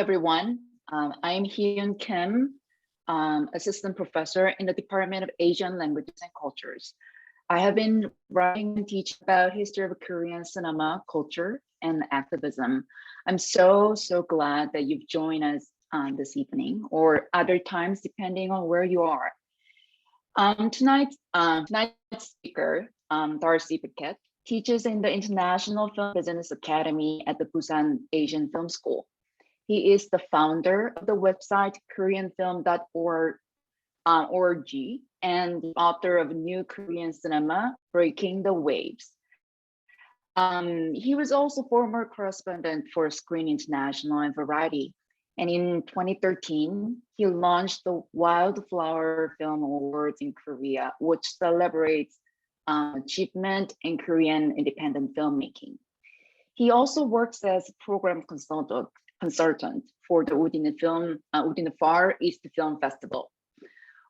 everyone. I'm Hyun Kim, assistant professor in the Department of Asian Languages and Cultures. I have been writing and teaching about history of Korean cinema, culture, and activism. I'm so glad that you've joined us this evening or other times, depending on where you are. Tonight's speaker, Darcy Paquet, teaches in the International Film Business Academy at the Busan Asian Film School. He is the founder of the website koreanfilm.org and the author of New Korean Cinema, Breaking the Waves. He was also former correspondent for Screen International and Variety. And in 2013, he launched the Wildflower Film Awards in Korea, which celebrates achievement in Korean independent filmmaking. He also works as program consultant for the Udine Far East Film Festival.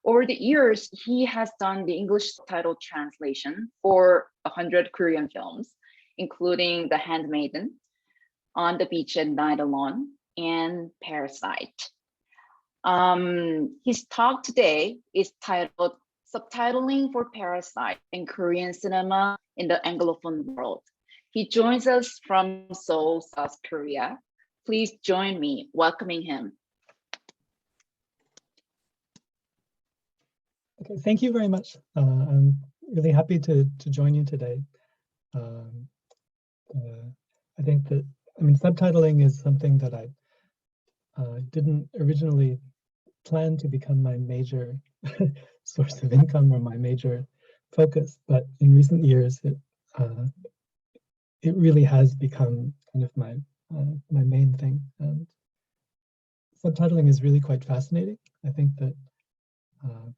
Over the years, he has done the English subtitle translation for 100 Korean films, including The Handmaiden, On the Beach at Night Alone, and Parasite. His talk today is titled Subtitling for Parasite in Korean Cinema in the Anglophone World. He joins us from Seoul, South Korea. Please join me welcoming him. Okay, thank you very much. I'm really happy to join you today. I think that, subtitling is something that I didn't originally plan to become my major source of income or my major focus, but in recent years, it really has become kind of my main thing. And subtitling is really quite fascinating. I think that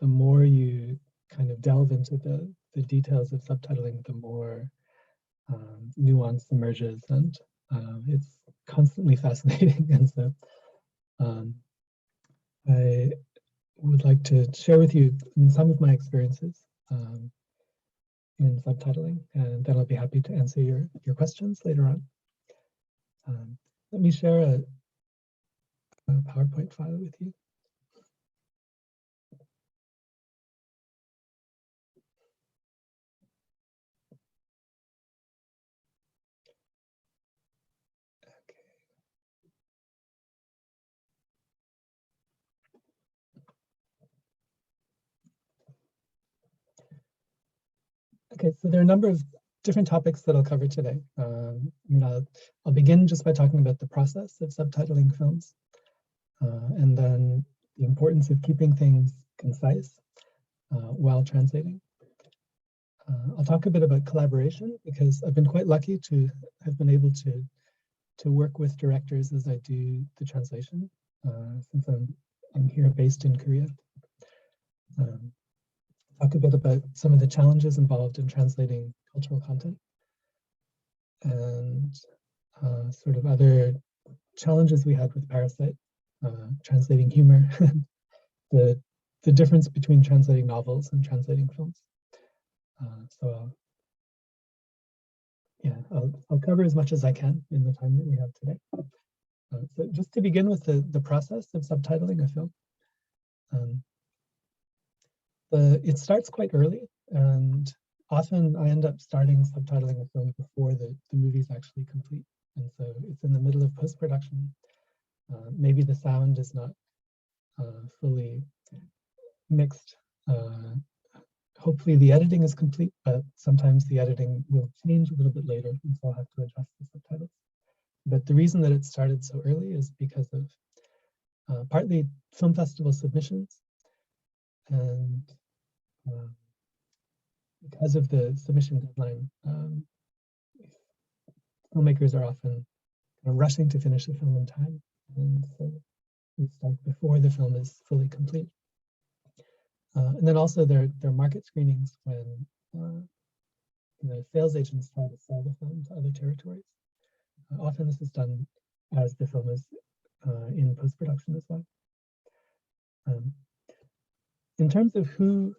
the more you kind of delve into the details of subtitling, the more nuance emerges, and it's constantly fascinating. And so I would like to share with you some of my experiences in subtitling, and then I'll be happy to answer your questions later on. Let me share a PowerPoint file with you. Okay, so there are a number of different topics that I'll cover today. I'll begin just by talking about the process of subtitling films, and then the importance of keeping things concise while translating. I'll talk a bit about collaboration, because I've been quite lucky to have been able to work with directors as I do the translation, since I'm here based in Korea. Talk a bit about some of the challenges involved in translating cultural content, and sort of other challenges we had with Parasite, translating humor, the difference between translating novels and translating films. I'll cover as much as I can in the time that we have today. So just to begin with the process of subtitling a film. It starts quite early, and often I end up starting subtitling a film before the movie's actually complete. And so it's in the middle of post-production. Maybe the sound is not fully mixed. Hopefully the editing is complete, but sometimes the editing will change a little bit later, and so I'll have to adjust the subtitles. But the reason that it started so early is because of partly film festival submissions, and because of the submission deadline, filmmakers are often kind of rushing to finish the film in time, and so we start before the film is fully complete. And then also there are market screenings when sales agents try to sell the film to other territories. Often this is done as the film is in post-production as well. In terms of who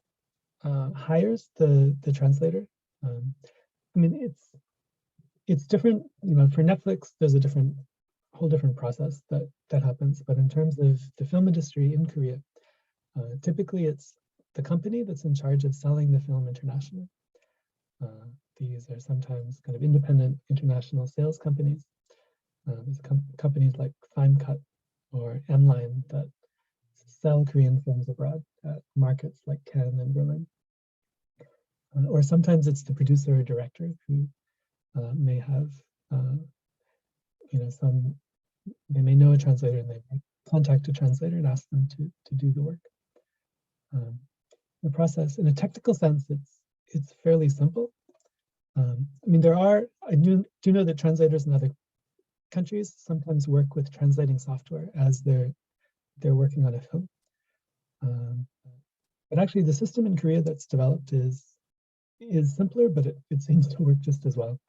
hires the translator, it's different. For Netflix, there's a different whole different process that happens. But in terms of the film industry in Korea, typically it's the company that's in charge of selling the film internationally. These are sometimes kind of independent international sales companies. There's companies like Fine Cut or M-Line that sell Korean films abroad at markets like Cannes and Berlin. Or sometimes it's the producer or director who may have, they may know a translator and they may contact a translator and ask them to do the work. The process, in a technical sense, it's fairly simple. I mean, I do know that translators in other countries sometimes work with translating software as they're working on a film. But actually, the system in Korea that's developed is simpler, but it seems to work just as well.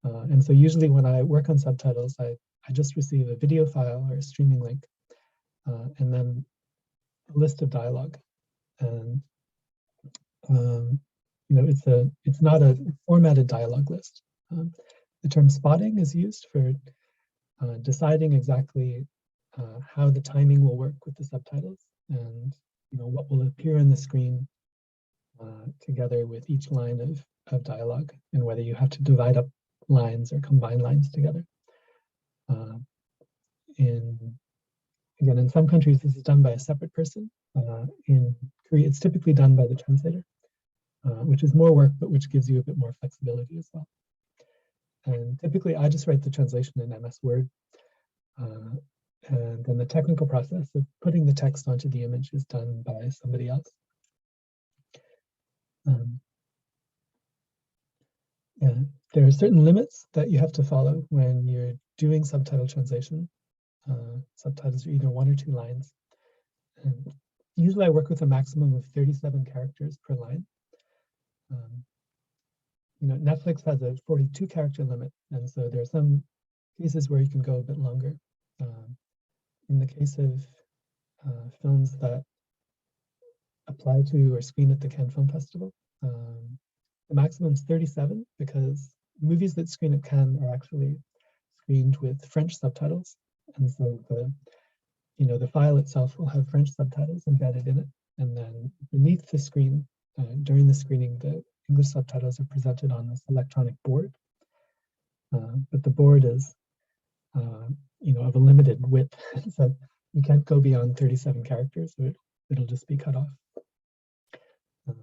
And so usually when I work on subtitles, I just receive a video file or a streaming link, and then a list of dialogue. And it's not a formatted dialogue list. The term spotting is used for deciding exactly how the timing will work with the subtitles, and what will appear on the screen together with each line of dialogue, and whether you have to divide up lines or combine lines together. In some countries, this is done by a separate person. In Korea, it's typically done by the translator, which is more work, but which gives you a bit more flexibility as well. And typically, I just write the translation in MS Word. And then the technical process of putting the text onto the image is done by somebody else. There are certain limits that you have to follow when you're doing subtitle translation. Subtitles are either 1 or 2 lines. And usually I work with a maximum of 37 characters per line. Netflix has a 42 character limit, and so there are some cases where you can go a bit longer. In the case of films that apply to or screen at the Cannes Film Festival, the maximum is 37, because movies that screen at Cannes are actually screened with French subtitles, and so the file itself will have French subtitles embedded in it, and then beneath the screen, during the screening, the English subtitles are presented on this electronic board, but the board is of a limited width, so you can't go beyond 37 characters, so it'll just be cut off. It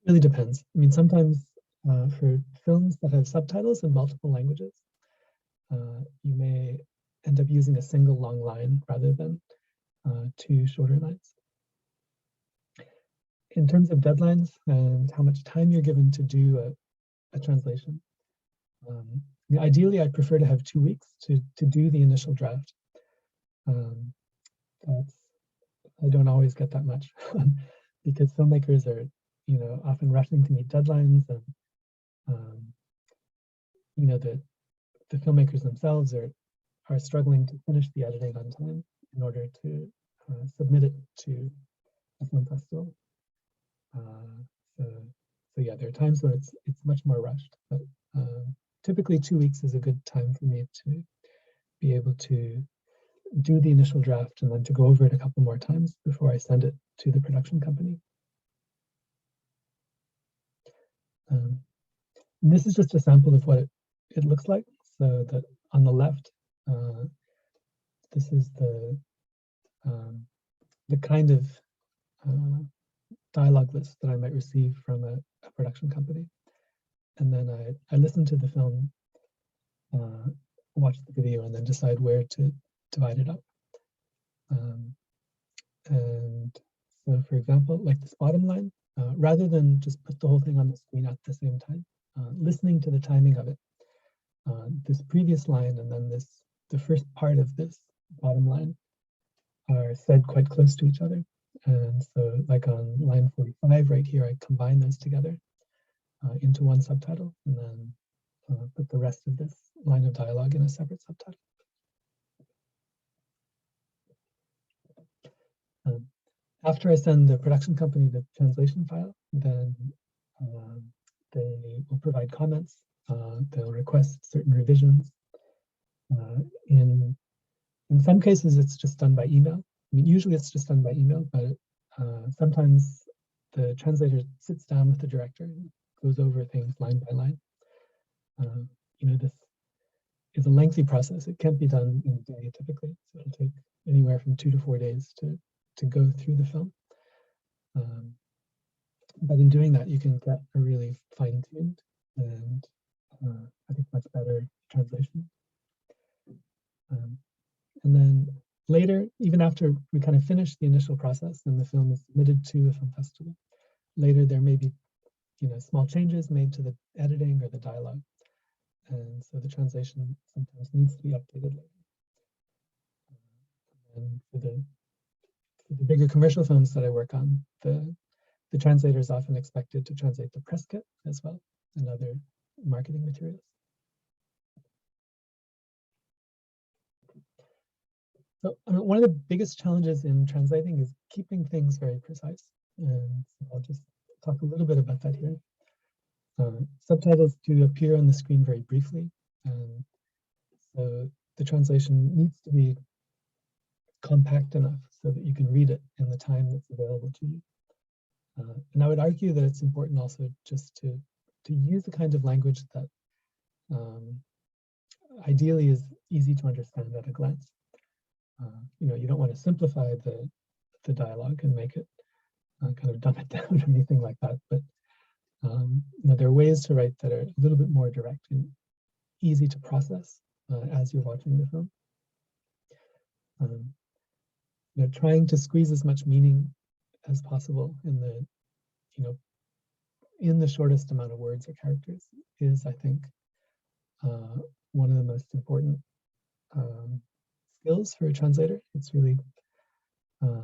really depends. I mean, sometimes for films that have subtitles in multiple languages, you may end up using a single long line rather than 2 shorter lines. In terms of deadlines and how much time you're given to do a translation, ideally I'd prefer to have 2 weeks to do the initial draft. I don't always get that much because filmmakers are often rushing to meet deadlines, and the filmmakers themselves are struggling to finish the editing on time in order to submit it to a film festival. So yeah, there are times where it's much more rushed, but typically 2 weeks is a good time for me to be able to do the initial draft and then to go over it a couple more times before I send it to the production company. This is just a sample of what it looks like. So that on the left, this is the kind of dialogue list that I might receive from a production company. And then I listen to the film, watch the video, and then decide where to divide it up. And so, for example, like this bottom line, rather than just put the whole thing on the screen at the same time, listening to the timing of it, this previous line and then the first part of this bottom line are said quite close to each other. And so like on line 45 right here, I combine those together into one subtitle, and then put the rest of this line of dialogue in a separate subtitle. After I send the production company the translation file, then they will provide comments. They'll request certain revisions. In In some cases, it's just done by email. I mean, usually it's just done by email, but sometimes the translator sits down with the director and goes over things line by line. This is a lengthy process. It can't be done in a day typically. So it'll take anywhere from 2 to 4 days to go through the film. But in doing that, you can get a really fine-tuned and I think much better translation. And then later, even after we kind of finish the initial process and the film is submitted to a film festival, later there may be, small changes made to the editing or the dialogue. And so the translation sometimes needs to be updated later. And for the bigger commercial films that I work on, the translator is often expected to translate the press kit as well and other marketing materials. So one of the biggest challenges in translating is keeping things very precise. And so I'll just talk a little bit about that here. Subtitles do appear on the screen very briefly. And so the translation needs to be compact enough so that you can read it in the time that's available to you. And I would argue that it's important also just to use the kind of language that ideally is easy to understand at a glance. You don't want to simplify the dialogue and make it kind of dumb it down or anything like that. But there are ways to write that are a little bit more direct and easy to process as you're watching the film. Trying to squeeze as much meaning as possible in the shortest amount of words or characters is, I think, one of the most important skills for a translator. It's really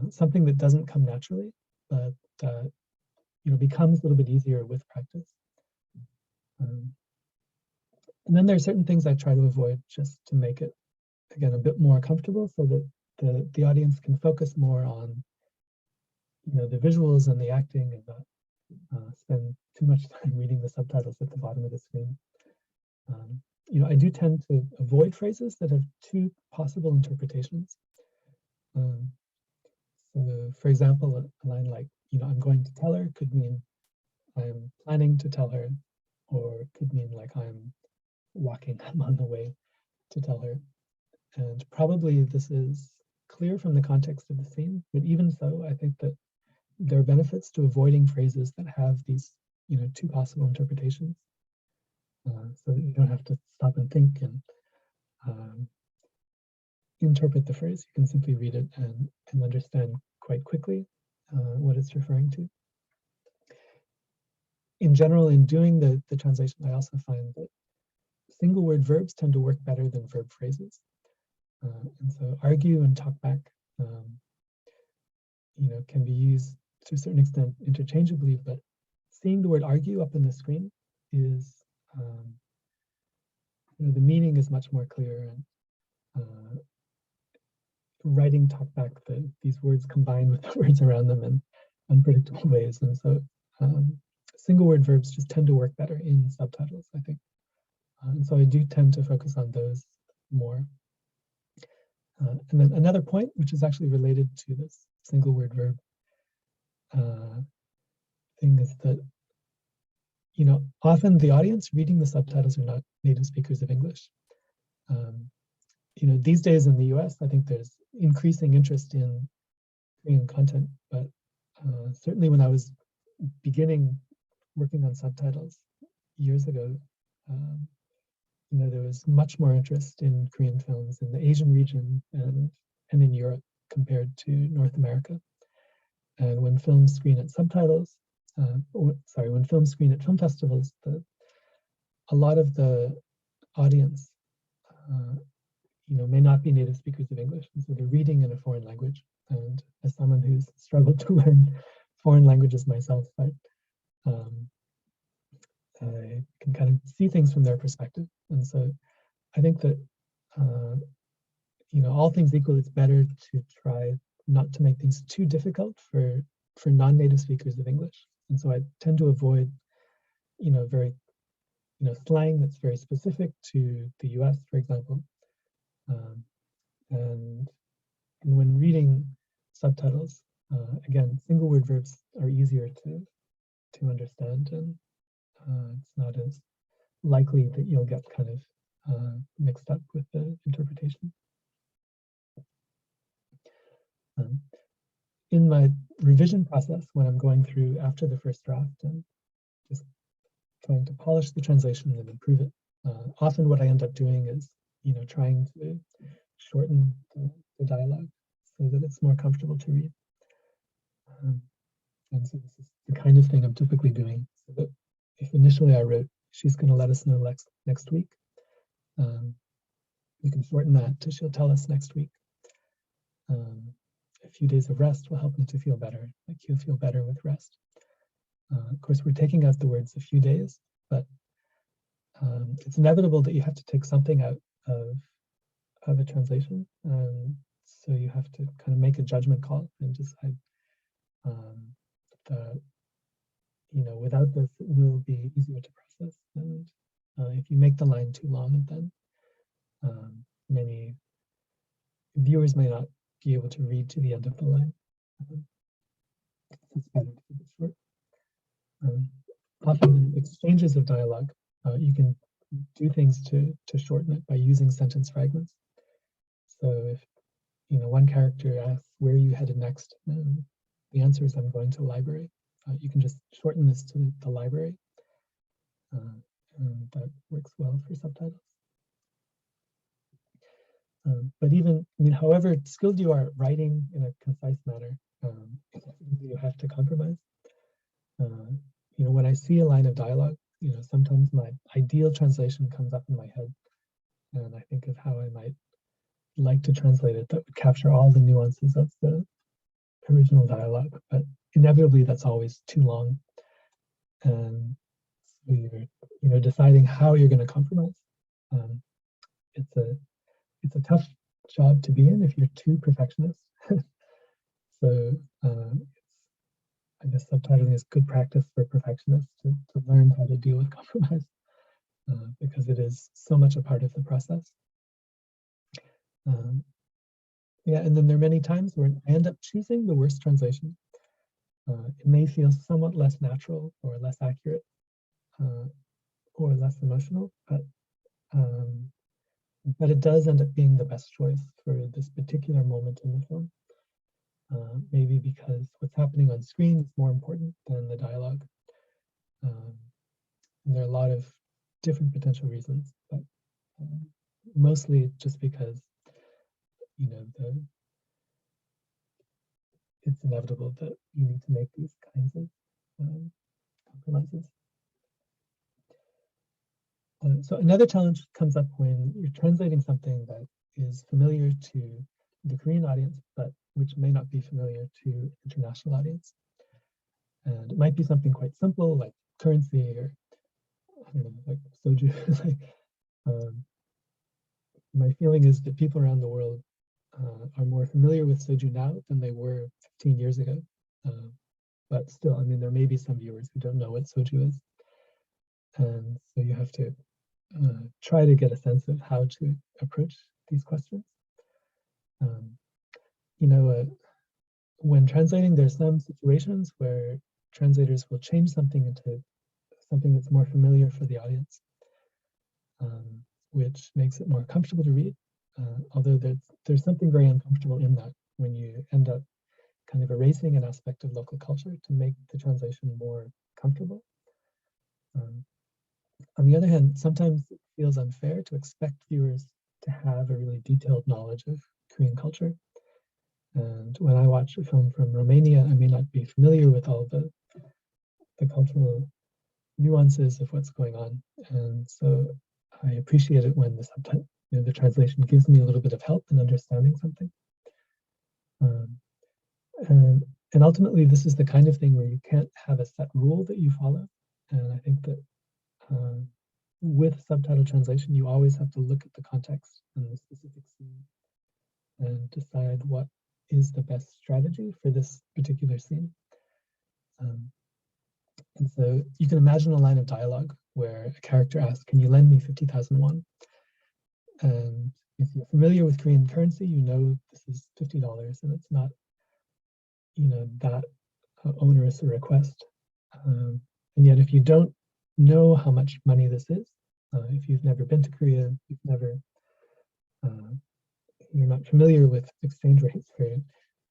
something that doesn't come naturally, but becomes a little bit easier with practice. And then there are certain things I try to avoid just to make it, again, a bit more comfortable so that the audience can focus more on the visuals and the acting and not spend too much time reading the subtitles at the bottom of the screen. I do tend to avoid phrases that have two possible interpretations. So for example, a line like, I'm going to tell her could mean I'm planning to tell her, or could mean like I'm on the way to tell her. And probably this is clear from the context of the scene, but even so, I think that there are benefits to avoiding phrases that have these, two possible interpretations, so that you don't have to stop and think and interpret the phrase. You can simply read it and understand quite quickly what it's referring to. In general, in doing the translation, I also find that single word verbs tend to work better than verb phrases. And so argue and talk back, can be used to a certain extent interchangeably, but seeing the word argue up in the screen is, the meaning is much more clear, and writing talk back, these words combine with the words around them in unpredictable ways. And so single word verbs just tend to work better in subtitles, I think. And so I do tend to focus on those more. And then another point, which is actually related to this single word verb thing, is that, often the audience reading the subtitles are not native speakers of English. These days in the US, I think there's increasing interest in Korean content, but certainly when I was beginning working on subtitles years ago, there was much more interest in Korean films in the Asian region and in Europe compared to North America. And when films screen at when films screen at film festivals, a lot of the audience, may not be native speakers of English, and so they're reading in a foreign language. And as someone who's struggled to learn foreign languages myself, I can kind of see things from their perspective. And so I think that, all things equal, it's better to try not to make things too difficult for non-native speakers of English. And so I tend to avoid, very, slang that's very specific to the US, for example. And when reading subtitles, again, single word verbs are easier to understand, and it's not as likely that you'll get kind of mixed up with the interpretation. In my revision process, when I'm going through after the first draft and just trying to polish the translation and improve it, often what I end up doing is, trying to shorten the dialogue so that it's more comfortable to read. And so this is the kind of thing I'm typically doing, so that if initially I wrote, she's going to let us know next week, you can shorten that to she'll tell us next week. A few days of rest will help me to feel better, like you'll feel better with rest. Of course, we're taking out the words a few days, but it's inevitable that you have to take something out of a translation. So you have to kind of make a judgment call and decide that, without this, it will be easier to process. And if you make the line too long, then many viewers may not be able to read to the end of the line. It's better to keep it short. Often in exchanges of dialogue, you can do things to shorten it by using sentence fragments. So if one character asks, "Where are you headed next?" and the answer is, "I'm going to the library." You can just shorten this to the library, and that works well for subtitles. But even, however skilled you are at writing in a concise manner, you have to compromise. When I see a line of dialogue, sometimes my ideal translation comes up in my head, and I think of how I might like to translate it that would capture all the nuances of the original dialogue, but inevitably that's always too long. And so you're deciding how you're going to compromise. It's a tough job to be in if you're too perfectionist. So I guess subtitling is good practice for perfectionists to learn how to deal with compromise, because it is so much a part of the process. Yeah, and then there are many times where I end up choosing the worst translation. It may feel somewhat less natural or less accurate or less emotional, but it does end up being the best choice for this particular moment in the film. Maybe because what's happening on screen is more important than the dialogue. And there are a lot of different potential reasons, but mostly just because it's inevitable that you need to make these kinds of compromises. So another challenge comes up when you're translating something that is familiar to the Korean audience, but which may not be familiar to international audience. And it might be something quite simple, like currency, or I don't know, like soju. My feeling is that people around the world are more familiar with soju now than they were 15 years ago. But still, there may be some viewers who don't know what soju is. And so you have to try to get a sense of how to approach these questions. When translating, there's some situations where translators will change something into something that's more familiar for the audience, which makes it more comfortable to read. Although there's something very uncomfortable in that when you end up kind of erasing an aspect of local culture to make the translation more comfortable. On the other hand, sometimes it feels unfair to expect viewers to have a really detailed knowledge of Korean culture. And when I watch a film from Romania, I may not be familiar with all the cultural nuances of what's going on. And so I appreciate it when the translation gives me a little bit of help in understanding something. And ultimately, this is the kind of thing where you can't have a set rule that you follow. And I think that with subtitle translation, you always have to look at the context and the specific scene and decide what is the best strategy for this particular scene. And so you can imagine a line of dialogue where a character asks, "Can you lend me 50,000 won?" And if you're familiar with Korean currency, you know this is $50 and it's not, that onerous a request. And yet if you don't know how much money this is, if you've never been to Korea, you're not familiar with exchange rates for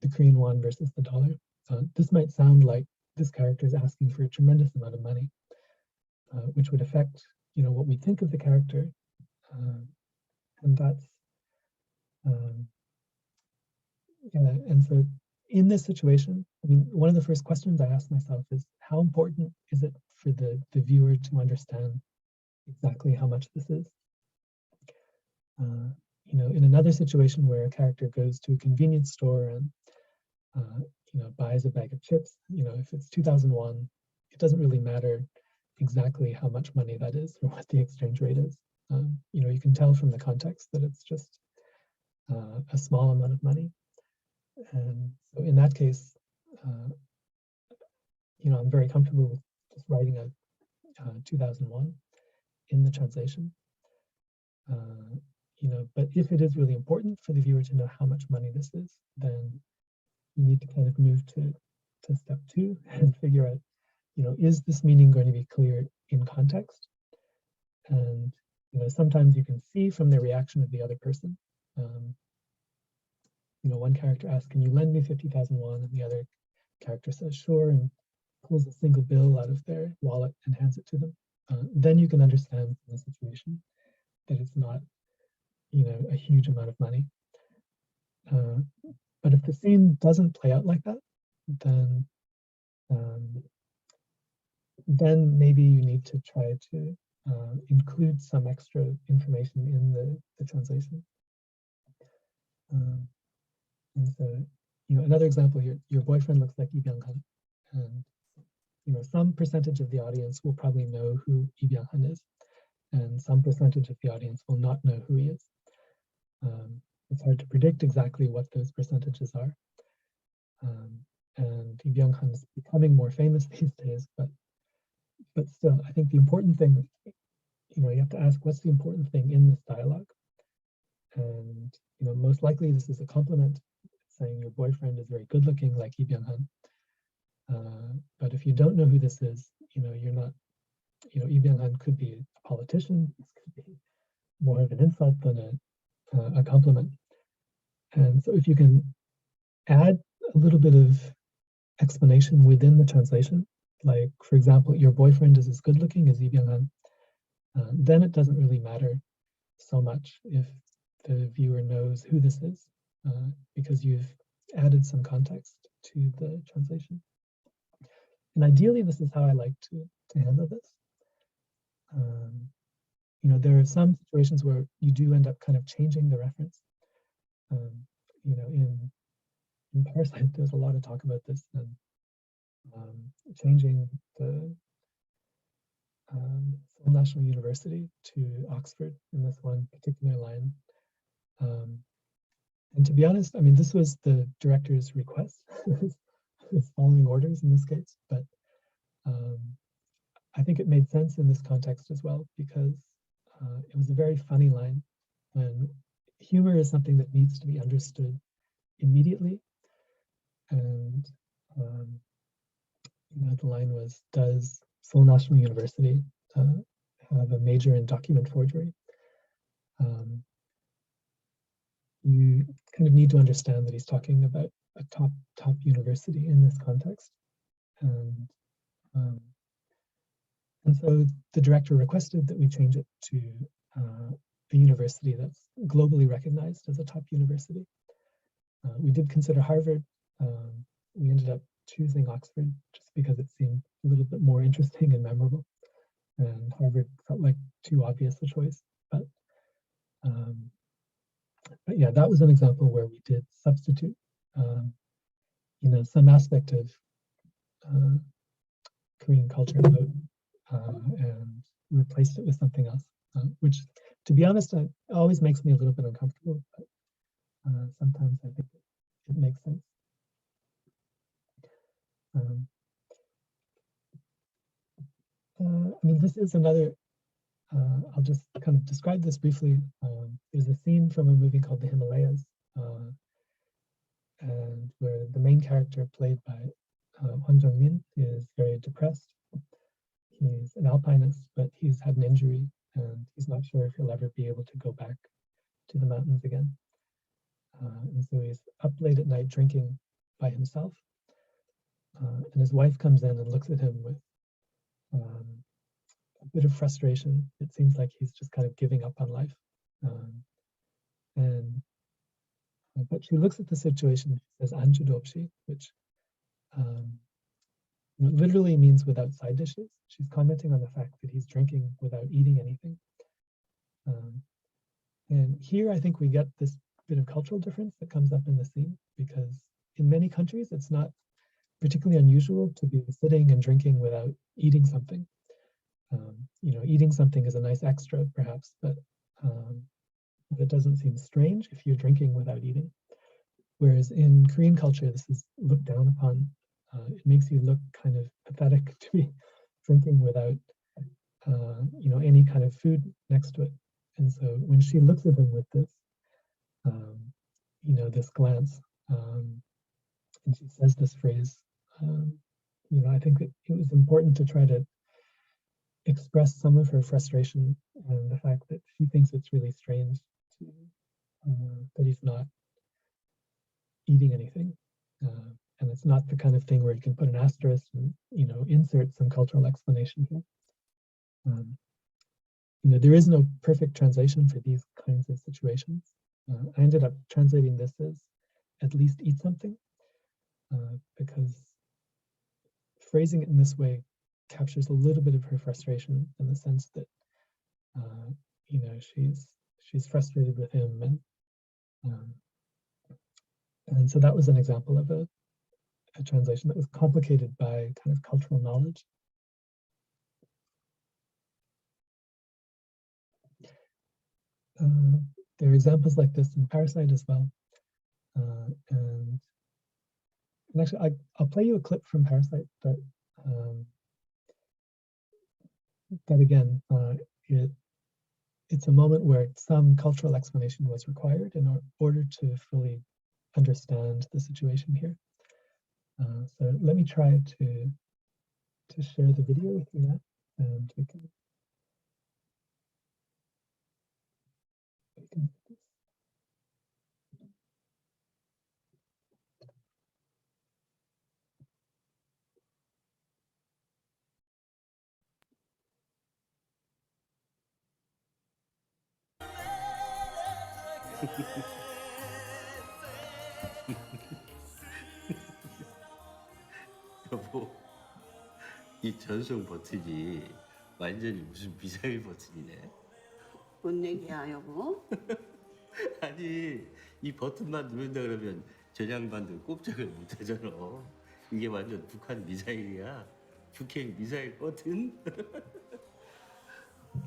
the Korean won versus the dollar, this might sound like this character is asking for a tremendous amount of money, which would affect, what we think of the character. And that's, and so in this situation, I mean, one of the first questions I ask myself is, how important is it for the viewer to understand exactly how much this is? In another situation where a character goes to a convenience store and, buys a bag of chips, if it's 2001, it doesn't really matter exactly how much money that is or what the exchange rate is. You can tell from the context that it's just a small amount of money. And so in that case, I'm very comfortable with just writing a 2001 in the translation. But if it is really important for the viewer to know how much money this is, then you need to kind of move to step 2 and figure out, is this meaning going to be clear in context? And, sometimes you can see from the reaction of the other person. One character asks, can you lend me 50,000 won? And the other character says, sure, and pulls a single bill out of their wallet and hands it to them. Then you can understand the situation that it's not, a huge amount of money. But if the scene doesn't play out like that, then maybe you need to try to include some extra information in the translation. And so, another example here, your boyfriend looks like Lee Byung-hun, and some percentage of the audience will probably know who Lee Byung-hun is, and some percentage of the audience will not know who he is. It's hard to predict exactly what those percentages are. And Lee Byung-hun is becoming more famous these days, but still, I think the important thing, you have to ask, what's the important thing in this dialogue? And, most likely this is a compliment, saying your boyfriend is very good looking like Lee Byung-hun. But if you don't know who this is, you're not, Lee Byung-hun could be a politician. This could be more of an insult than a compliment. And so if you can add a little bit of explanation within the translation, like, for example, your boyfriend is as good looking as Lee Byung-hun, then it doesn't really matter so much if the viewer knows who this is, because you've added some context to the translation. And ideally, this is how I like to handle this. There are some situations where you do end up kind of changing the reference. In Parasite, there's a lot of talk about this, and changing the Seoul National University to Oxford in this one particular line. And to be honest, I mean, this was the director's request, was following orders in this case, but I think it made sense in this context as well, because it was a very funny line, and humor is something that needs to be understood immediately. And the line was, does Seoul National University have a major in document forgery? You kind of need to understand that he's talking about a top university in this context. And so the director requested that we change it to a university that's globally recognized as a top university. We did consider Harvard. We ended up choosing Oxford just because it seemed a little bit more interesting and memorable. And Harvard felt like too obvious a choice. But yeah, that was an example where we did substitute, some aspect of Korean culture and replaced it with something else, which, to be honest, always makes me a little bit uncomfortable, but sometimes I think it makes sense. I mean, this is another I'll just kind of describe this briefly. There's a scene from a movie called The Himalayas, and where the main character, played by Hwang Jung-min, is very depressed. He's an alpinist, but he's had an injury, and he's not sure if he'll ever be able to go back to the mountains again. And so he's up late at night drinking by himself. And his wife comes in and looks at him with a bit of frustration. It seems like he's just kind of giving up on life. But she looks at the situation, she says "안주도 which literally means without side dishes. She's commenting on the fact that he's drinking without eating anything. And here I think we get this bit of cultural difference that comes up in the scene, because in many countries it's not particularly unusual to be sitting and drinking without eating something. Eating something is a nice extra perhaps, but it doesn't seem strange if you're drinking without eating. Whereas in Korean culture, this is looked down upon. It makes you look kind of pathetic to be drinking without, any kind of food next to it. And so when she looks at him with this, this glance, and she says this phrase, I think that it was important to try to express some of her frustration and the fact that she thinks it's really strange that he's not eating anything. And it's not the kind of thing where you can put an asterisk and, insert some cultural explanation here. There is no perfect translation for these kinds of situations. I ended up translating this as "at least eat something," because phrasing it in this way captures a little bit of her frustration, in the sense that, she's frustrated with him, and so that was an example of a translation that was complicated by kind of cultural knowledge. There are examples like this in Parasite as well. And actually, I'll play you a clip from Parasite, but that again, it's a moment where some cultural explanation was required in order to fully understand the situation here. So let me try to share the video with you now, and we can do this. 여보, 이 전송 버튼이 완전히 무슨 미사일 버튼이네. 뭔 얘기야, 여보? 아니, 이 버튼만 누른다 그러면 전 양반들 꼼짝을 못 하잖아. 이게 완전 북한 미사일이야. 북핵 미사일 버튼.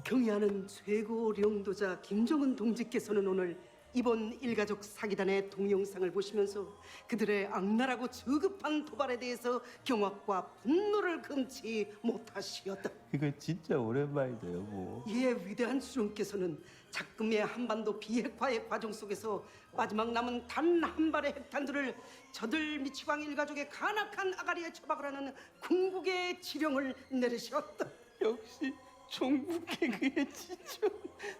경의하는 최고領導자 김정은 동지께서는 오늘 이번 일가족 사기단의 동영상을 보시면서 그들의 악랄하고 저급한 도발에 대해서 경악과 분노를 금치 못하시었다. 이거 진짜 오랜만이다, 여보. 이에 위대한 수령께서는 작금의 한반도 비핵화의 과정 속에서 마지막 남은 단 한 발의 핵탄두를 저들 미치광 일가족의 간악한 아가리에 처박을 하는 궁극의 지령을 내리셨다. 역시 종북 개그의 지존.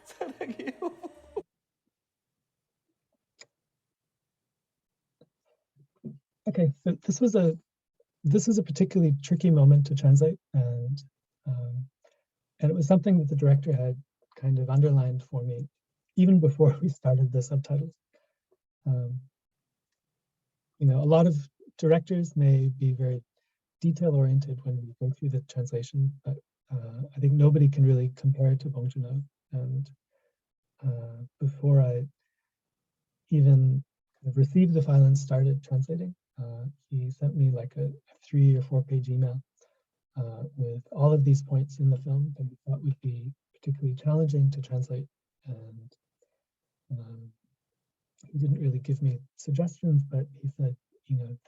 사랑해요. Okay, so this was a particularly tricky moment to translate, and it was something that the director had kind of underlined for me even before we started the subtitles. A lot of directors may be very detail-oriented when we go through the translation, but I think nobody can really compare it to Bong Joon-ho. And before I even kind of received the file and started translating, he sent me like a 3 or 4 page email with all of these points in the film that he thought would be particularly challenging to translate. And he didn't really give me suggestions, but he said,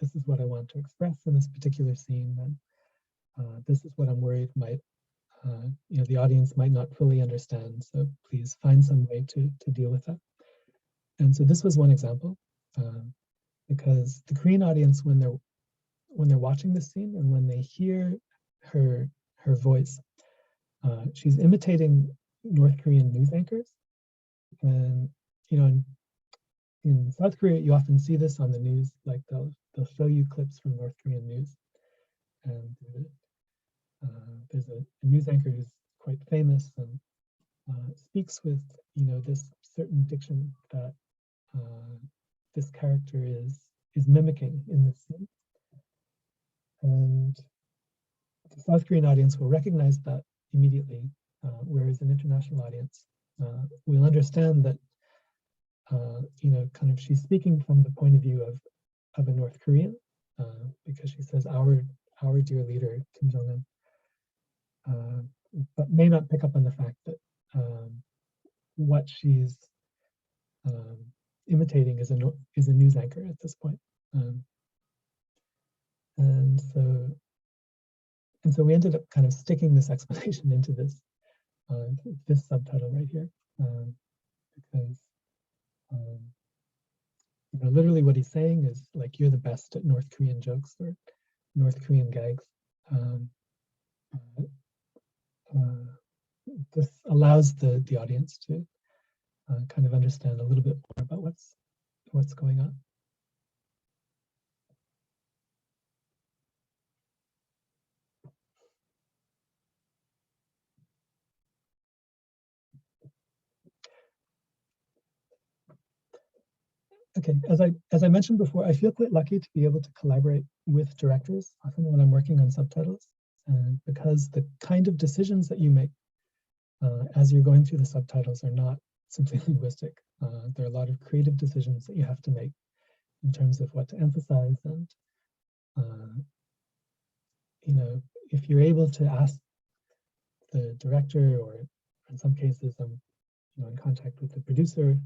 this is what I want to express in this particular scene, and this is what I'm worried might the audience might not fully understand. So please find some way to deal with that. And so this was one example, because the Korean audience, when they're watching this scene and when they hear her voice, she's imitating North Korean news anchors. And in South Korea, you often see this on the news, like they'll show you clips from North Korean news. And there's a news anchor who's quite famous and speaks with this certain diction that this character is mimicking in this scene. And the South Korean audience will recognize that immediately, whereas an international audience will understand that kind of she's speaking from the point of view of a North Korean, because she says our dear leader Kim Jong-un, but may not pick up on the fact that what she's imitating is a news anchor at this point. And so we ended up kind of sticking this explanation into this subtitle right here, because literally what he's saying is like, you're the best at North Korean jokes or North Korean gags. This allows the audience to kind of understand a little bit more about what's going on. Okay, as I mentioned before, I feel quite lucky to be able to collaborate with directors, often when I'm working on subtitles, because the kind of decisions that you make as you're going through the subtitles are not simply linguistic. There are a lot of creative decisions that you have to make in terms of what to emphasize, and if you're able to ask the director, or in some cases I'm in contact with the producer,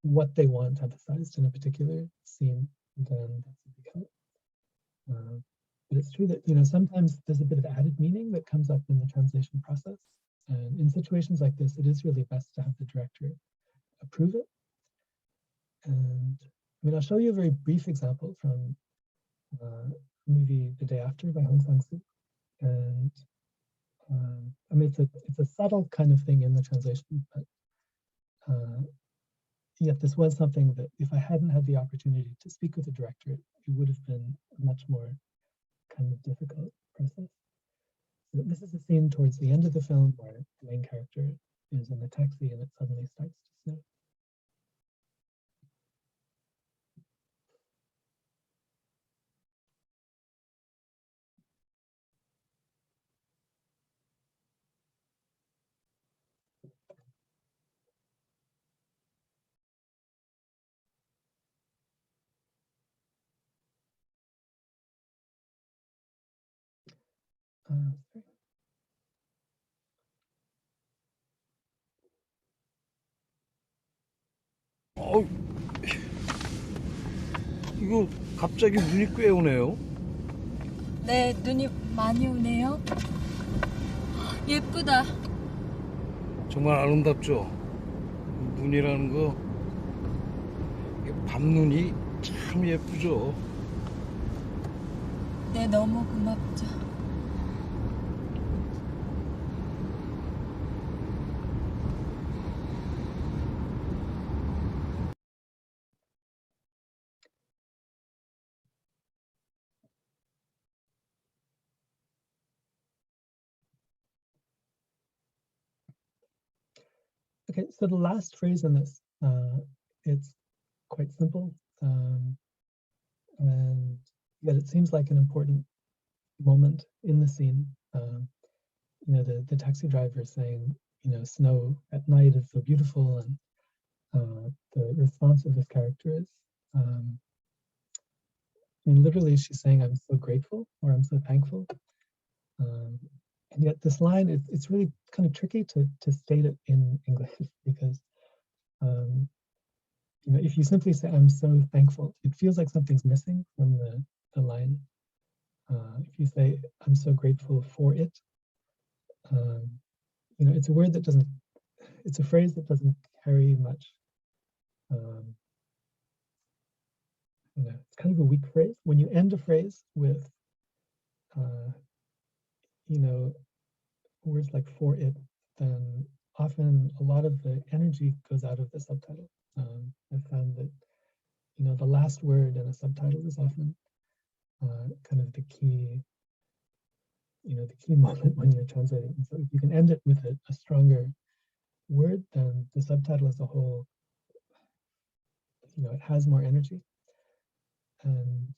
what they want emphasized in a particular scene, then that's a big help. But it's true that sometimes there's a bit of added meaning that comes up in the translation process, and in situations like this, it is really best to have the director approve it. And I'll show you a very brief example from a movie The Day After by Hong Sang-soo, and it's a subtle kind of thing in the translation, but yet this was something that if I hadn't had the opportunity to speak with the director, it would have been a much more kind of difficult process. So this is a scene towards the end of the film where the main character is in a taxi and it suddenly starts to snow. Sorry. 이거 갑자기 눈이 꽤 오네요. 네, 눈이 많이 오네요. 예쁘다. 정말 아름답죠. 눈이라는 거, 밤눈이 참 예쁘죠. 네, 너무 고맙죠. Okay, so the last phrase in this, it's quite simple, and yet it seems like an important moment in the scene. The taxi driver saying, snow at night is so beautiful, and the response of this character is, literally she's saying, I'm so grateful, or I'm so thankful. And yet this line, it's really kind of tricky to state it in English, because if you simply say, I'm so thankful, it feels like something's missing from the line. If you say, I'm so grateful for it, you know, it's a word that doesn't, it's a phrase that doesn't carry much, you know, it's kind of a weak phrase. When you end a phrase with, you know, words like for it, then often a lot of the energy goes out of the subtitle. I've found that, you know, the last word in a subtitle is often kind of the key, you know, the key moment when you're translating. And so if you can end it with a stronger word, then the subtitle as a whole, you know, it has more energy. And,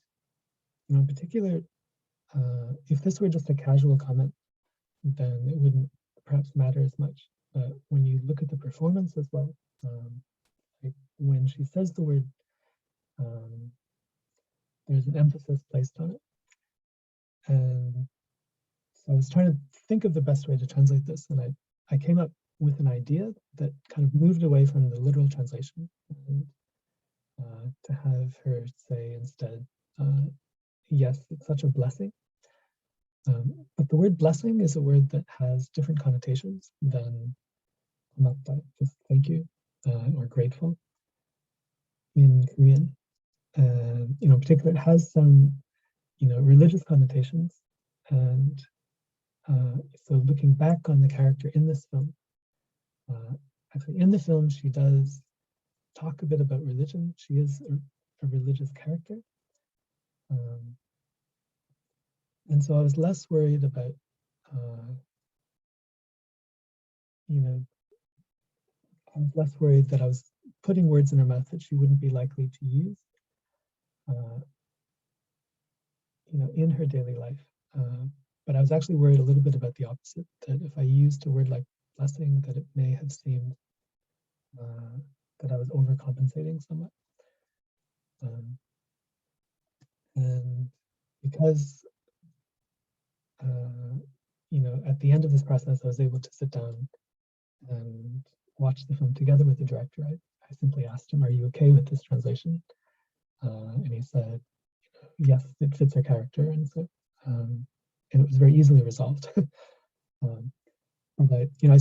you know, in particular, if this were just a casual comment, then it wouldn't perhaps matter as much. But when you look at the performance as well, like when she says the word, there's an emphasis placed on it. And so I was trying to think of the best way to translate this, and I came up with an idea that kind of moved away from the literal translation, and to have her say instead, yes, it's such a blessing. But the word blessing is a word that has different connotations than 고맙다, just thank you, or grateful in Korean. And, you know, in particular, it has some, you know, religious connotations. And so looking back on the character in this film, actually in the film, she does talk a bit about religion. She is a religious character. And so I was less worried about, you know, I was less worried that I was putting words in her mouth that she wouldn't be likely to use, you know, in her daily life. But I was actually worried a little bit about the opposite, that if I used a word like blessing, that it may have seemed that I was overcompensating somewhat. And because, you know, at the end of this process, I was able to sit down and watch the film together with the director. I simply asked him, are you okay with this translation? And he said, yes, it fits her character. And so, and it was very easily resolved. But, you know,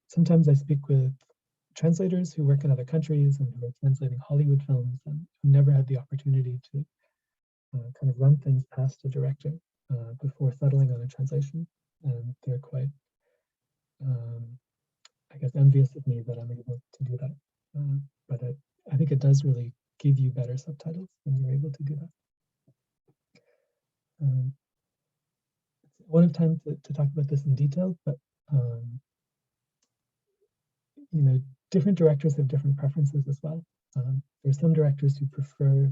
sometimes I speak with translators who work in other countries and who are translating Hollywood films and who never had the opportunity to kind of run things past a director before settling on a translation. And they're quite, I guess, envious of me that I'm able to do that. But I think it does really give you better subtitles when you're able to do that. I won't have time to talk about this in detail, but you know, different directors have different preferences as well. There's some directors who prefer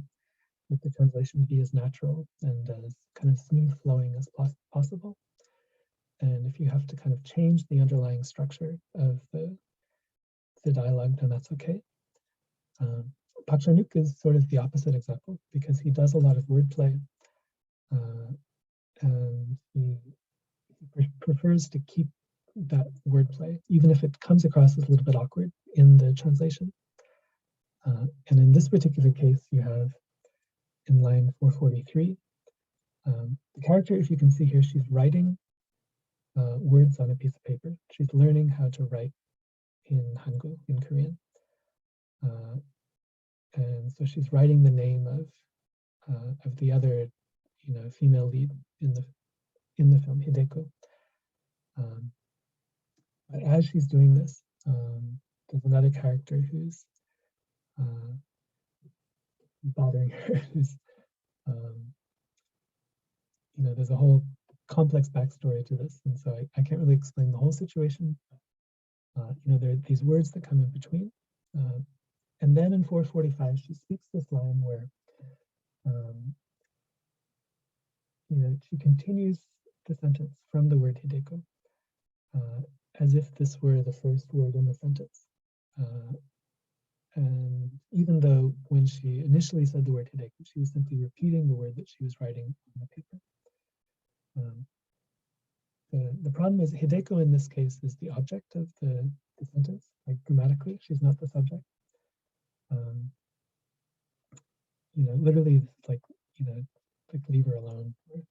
that the translation be as natural and as kind of smooth flowing as possible. And if you have to kind of change the underlying structure of the dialogue, then that's okay. Park Chan-wook is sort of the opposite example because he does a lot of wordplay, and he prefers to keep that wordplay, even if it comes across as a little bit awkward in the translation. And in this particular case, you have in line 443, the character, if you can see here, she's writing words on a piece of paper. She's learning how to write in Hangul, in Korean. And so she's writing the name of the other, you know, female lead in the film, Hideko. But as she's doing this, there's another character who's bothering her, who's, you know, there's a whole complex backstory to this, and so I can't really explain the whole situation. You know, there are these words that come in between. And then in 445, she speaks this line where, you know, she continues the sentence from the word Hideko, as if this were the first word in the sentence. And even though when she initially said the word Hideko, she was simply repeating the word that she was writing on the paper. The problem is Hideko in this case is the object of the sentence, like grammatically, she's not the subject. You know, literally, like, you know, like leave her alone, or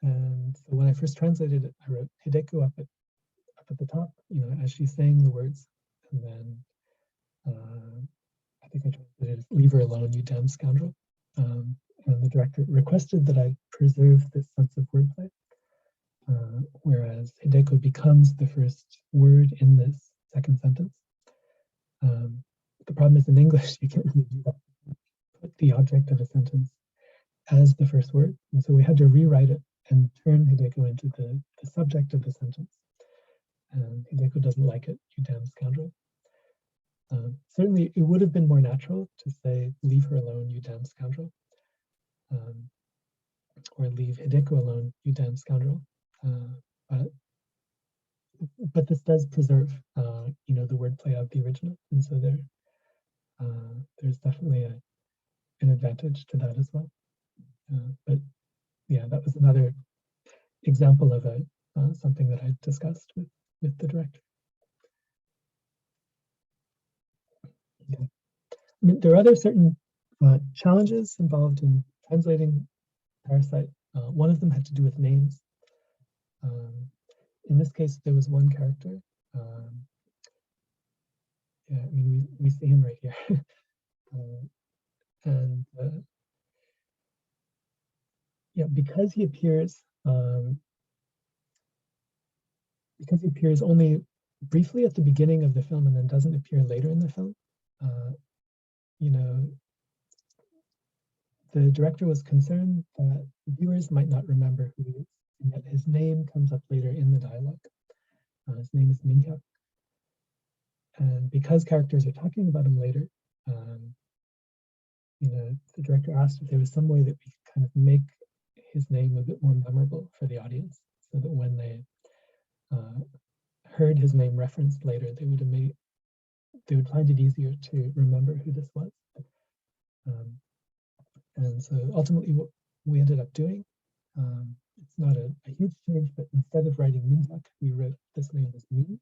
And so when I first translated it, I wrote Hideko up at the top, as she's saying the words, and then I think I translated it, "Leave her alone, you damn scoundrel." And the director requested that I preserve this sense of wordplay, whereas Hideko becomes the first word in this second sentence. The problem is in English, you can't really do that. Put the object of a sentence as the first word. And so we had to rewrite it and turn Hideko into the subject of the sentence. And Hideko doesn't like it, you damn scoundrel. Certainly, it would have been more natural to say, "Leave her alone, you damn scoundrel." Or "Leave Hideko alone, you damn scoundrel." But this does preserve, the wordplay of the original. And so there's definitely an advantage to that as well. But yeah, that was another example of something that I discussed with the director. Okay. I mean, there are other certain challenges involved in translating Parasite. One of them had to do with names. In this case, there was one character. Yeah, I mean, we see him right here. And yeah, because he appears only briefly at the beginning of the film and then doesn't appear later in the film, the director was concerned that viewers might not remember who he is, and yet his name comes up later in the dialogue. His name is Minhyuk. And because characters are talking about him later, the director asked if there was some way that we could kind of make his name a bit more memorable for the audience, so that when they heard his name referenced later, they would find it easier to remember who this was. And so ultimately what we ended up doing, it's not a huge change, but instead of writing Minhyuk, we wrote this name as Min.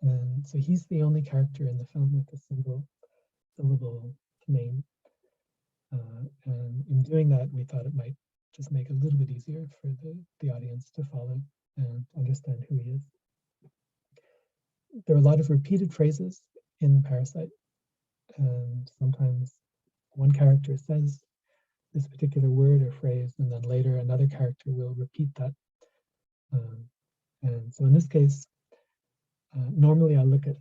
And so he's the only character in the film with a single syllable name. And in doing that, we thought it might just make it a little bit easier for the audience to follow and understand who he is. There are a lot of repeated phrases in Parasite, and sometimes one character says this particular word or phrase, and then later another character will repeat that. And so in this case, normally I look at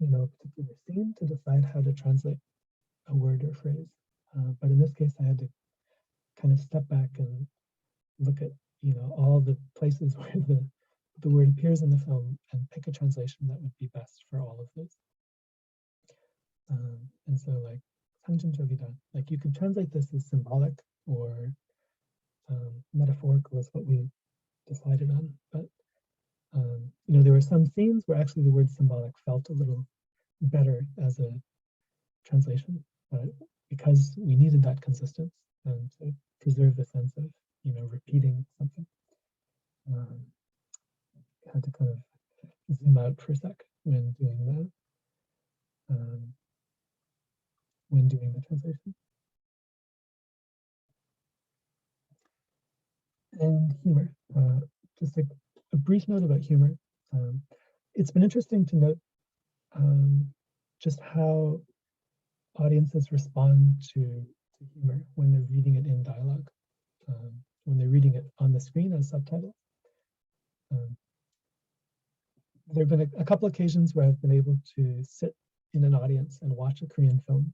a particular scene to decide how to translate a word or phrase. But in this case, I had to kind of step back and look at all the places where the word appears in the film and pick a translation that would be best for all of those. And so like 상징적이다, like you could translate this as symbolic or metaphorical is what we decided on. But there were some scenes where actually the word symbolic felt a little better as a translation, but because we needed that consistency and to preserve the sense of repeating something, had to kind of zoom out for a sec when doing the translation. And humor, just a brief note about humor. It's been interesting to note just how audiences respond to humor when they're reading it in dialogue, when they're reading it on the screen as subtitles. There have been a couple occasions where I've been able to sit in an audience and watch a Korean film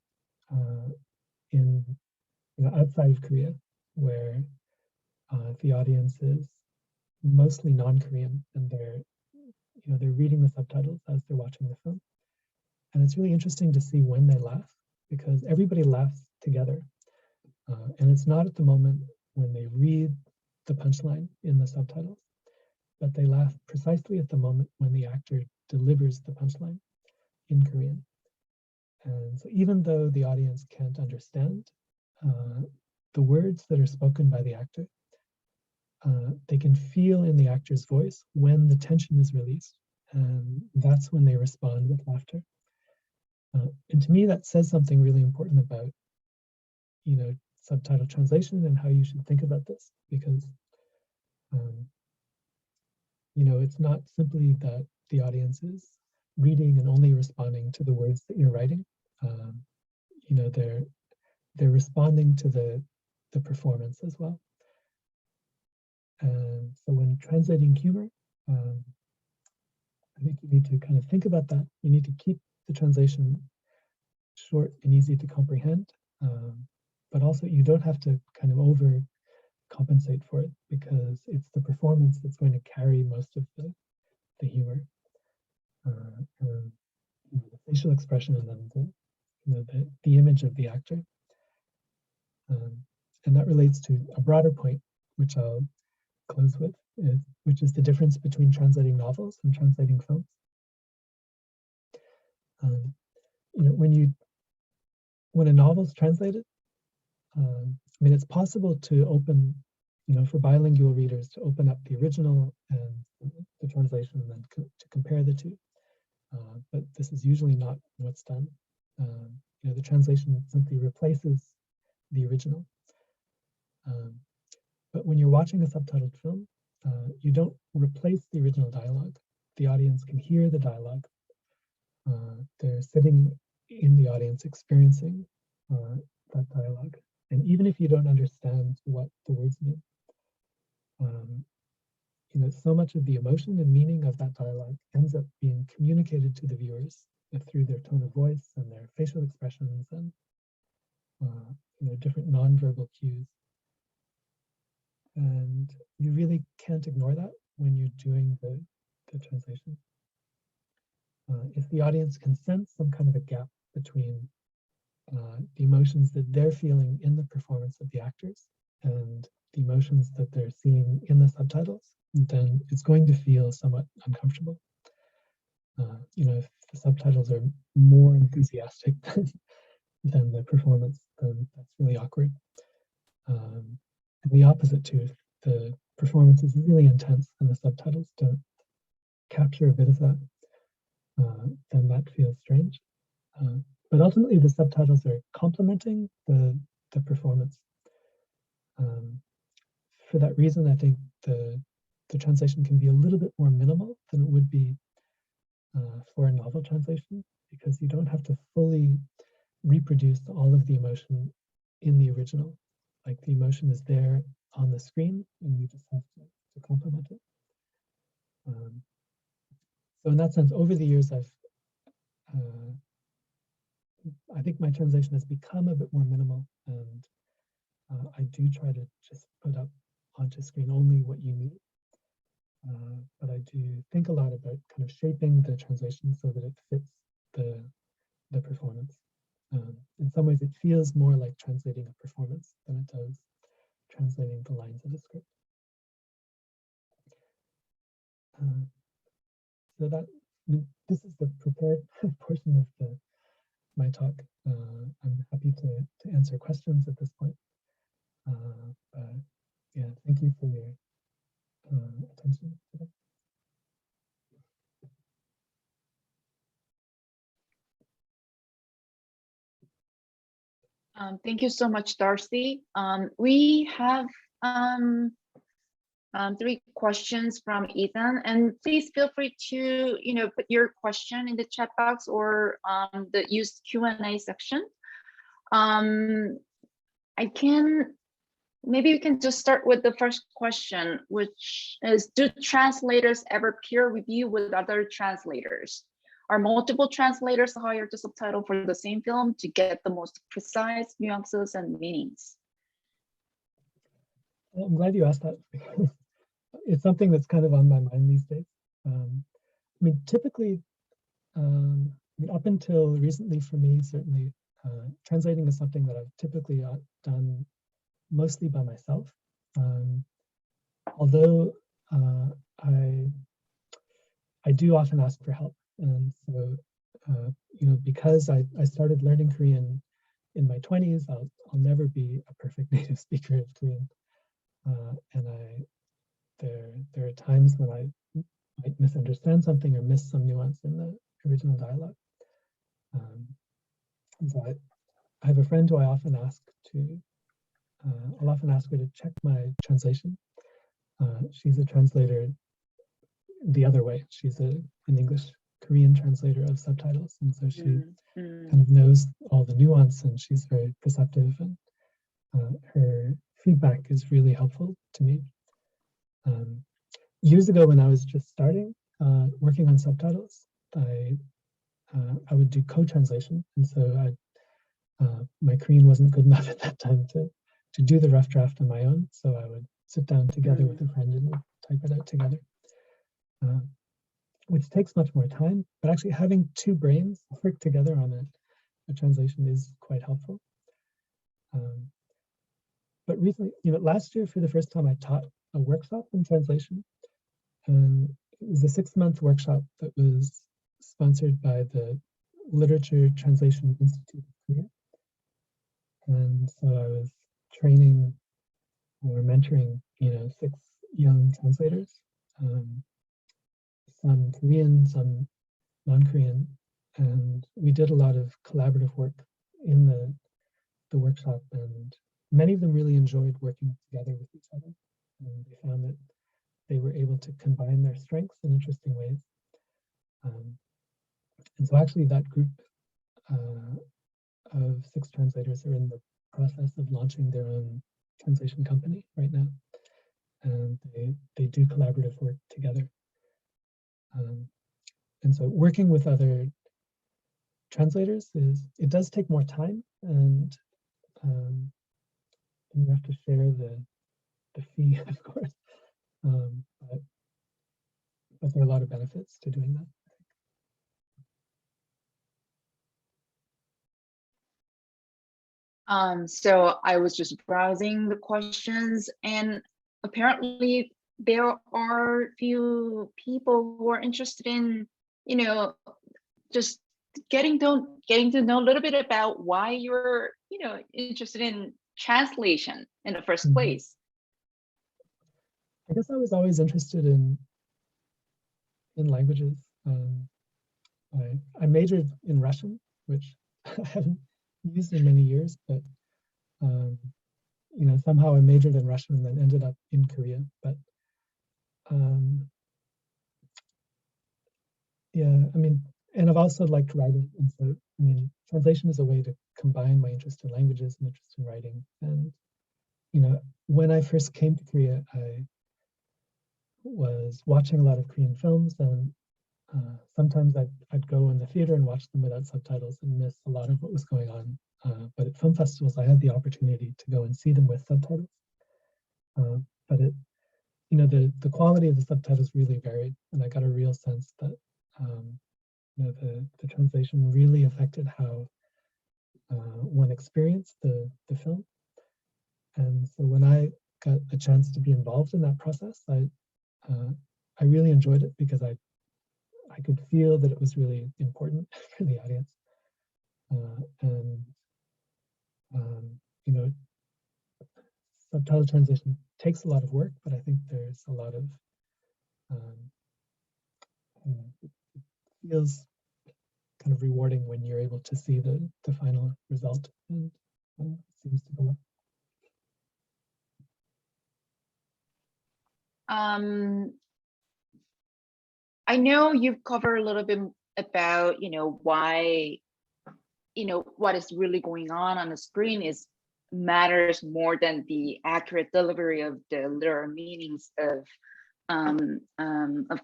outside of Korea, where the audience is mostly non-Korean and they're reading the subtitles as they're watching the film. And it's really interesting to see when they laugh, because everybody laughs together. And it's not at the moment when they read the punchline in the subtitles, but they laugh precisely at the moment when the actor delivers the punchline in Korean. And so even though the audience can't understand the words that are spoken by the actor, they can feel in the actor's voice when the tension is released, and that's when they respond with laughter. And to me, that says something really important about, subtitle translation and how you should think about this, because you know, it's not simply that the audience is reading and only responding to the words that you're writing. You know, they're responding to the performance as well. And so when translating humor, I think you need to kind of think about that. You need to keep the translation short and easy to comprehend, but also you don't have to kind of over compensate for it, because it's the performance that's going to carry most of the humor, and you know, the facial expression, and then the image of the actor. And that relates to a broader point, which I'll close with, which is the difference between translating novels and translating films. You know, when a novel is translated, I mean, it's possible to open, you know, for bilingual readers to open up the original and the translation and then to compare the two. But this is usually not what's done. You know, the translation simply replaces the original. But when you're watching a subtitled film, you don't replace the original dialogue. The audience can hear the dialogue. They're sitting in the audience experiencing that dialogue. And even if you don't understand what the words mean, you know, so much of the emotion and meaning of that dialogue ends up being communicated to the viewers through their tone of voice and their facial expressions and you know, different nonverbal cues. And you really can't ignore that when you're doing the translation. If the audience can sense some kind of a gap between the emotions that they're feeling in the performance of the actors and the emotions that they're seeing in the subtitles, then it's going to feel somewhat uncomfortable. You know, if the subtitles are more enthusiastic than the performance, then that's really awkward. And the opposite too, if the performance is really intense and the subtitles don't capture a bit of that, then that feels strange. But ultimately, the subtitles are complementing the performance. For that reason, I think the translation can be a little bit more minimal than it would be for a novel translation, because you don't have to fully reproduce all of the emotion in the original. Like, the emotion is there on the screen, and you just have to complement it. So in that sense, over the years, I think my translation has become a bit more minimal, and I do try to just put up onto screen only what you need. But I do think a lot about kind of shaping the translation so that it fits the performance. In some ways, it feels more like translating a performance than it does translating the lines of a script. So that, this is the prepared portion of my talk. I'm happy to answer questions at this point. But yeah, thank you for your attention today. Thank you so much, Darcy. We have 3 questions from Ethan, and please feel free to, you know, put your question in the chat box or the use Q&A section. Maybe we can just start with the first question, which is, do translators ever peer review with other translators? Are multiple translators hired to subtitle for the same film to get the most precise nuances and meanings? Well, I'm glad you asked that. It's something that's kind of on my mind these days. I mean, typically, up until recently for me, certainly, translating is something that I've typically done mostly by myself. Although I do often ask for help. And so, you know, because I started learning Korean in my 20s, I'll never be a perfect native speaker of Korean. And there are times when I might misunderstand something or miss some nuance in the original dialogue. And so I have a friend who I often ask to I'll often ask her to check my translation. She's a translator the other way. She's an English Korean translator of subtitles, and so she kind of knows all the nuance, and she's very perceptive, and her feedback is really helpful to me. Years ago, when I was just starting working on subtitles, I would do co-translation, and so my Korean wasn't good enough at that time to do the rough draft on my own. So I would sit down together with a friend and we'd type it out together, which takes much more time. But actually, having two brains work together on a translation is quite helpful. But recently, last year for the first time, I taught a workshop in translation. It was a 6-month workshop that was sponsored by the Literature Translation Institute of Korea. And so I was training or mentoring, 6 young translators, some Korean, some non-Korean, and we did a lot of collaborative work in the workshop, and many of them really enjoyed working together with each other, and they found that they were able to combine their strengths in interesting ways. And so actually that group of 6 translators are in the process of launching their own translation company right now, and they do collaborative work together. And so working with other translators it does take more time, and you have to share the fee, of course. But there are a lot of benefits to doing that. So I was just browsing the questions, and apparently there are few people who are interested in, just getting to know a little bit about why you're, interested in translation in the first place. I guess I was always interested in languages. I majored in Russian, which I haven't used in many years, but somehow I majored in Russian and then ended up in Korea. But yeah, and I've also liked writing, and so translation is a way to combine my interest in languages and interest in writing. And when I first came to Korea, I was watching a lot of Korean films, and sometimes I'd go in the theater and watch them without subtitles and miss a lot of what was going on. But at film festivals, I had the opportunity to go and see them with subtitles. But the quality of the subtitles really varied, and I got a real sense that the translation really affected how one experienced the film. And so when I got a chance to be involved in that process, I really enjoyed it because I could feel that it was really important for the audience. Subtitle translation takes a lot of work, but I think there's a lot of it feels kind of rewarding when you're able to see the final result, and it seems to go well. I know you've covered a little bit about, why, what is really going on the screen matters more than the accurate delivery of the literal meanings of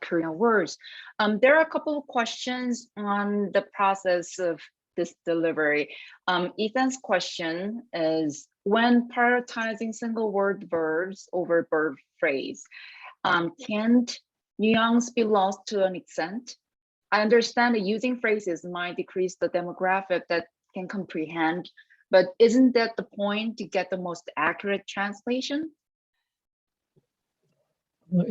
Korean words. There are a couple of questions on the process of this delivery. Ethan's question is, when prioritizing single word verbs over verb phrase, can't nuance be lost to an extent? I understand that using phrases might decrease the demographic that can comprehend, but isn't that the point, to get the most accurate translation? Well,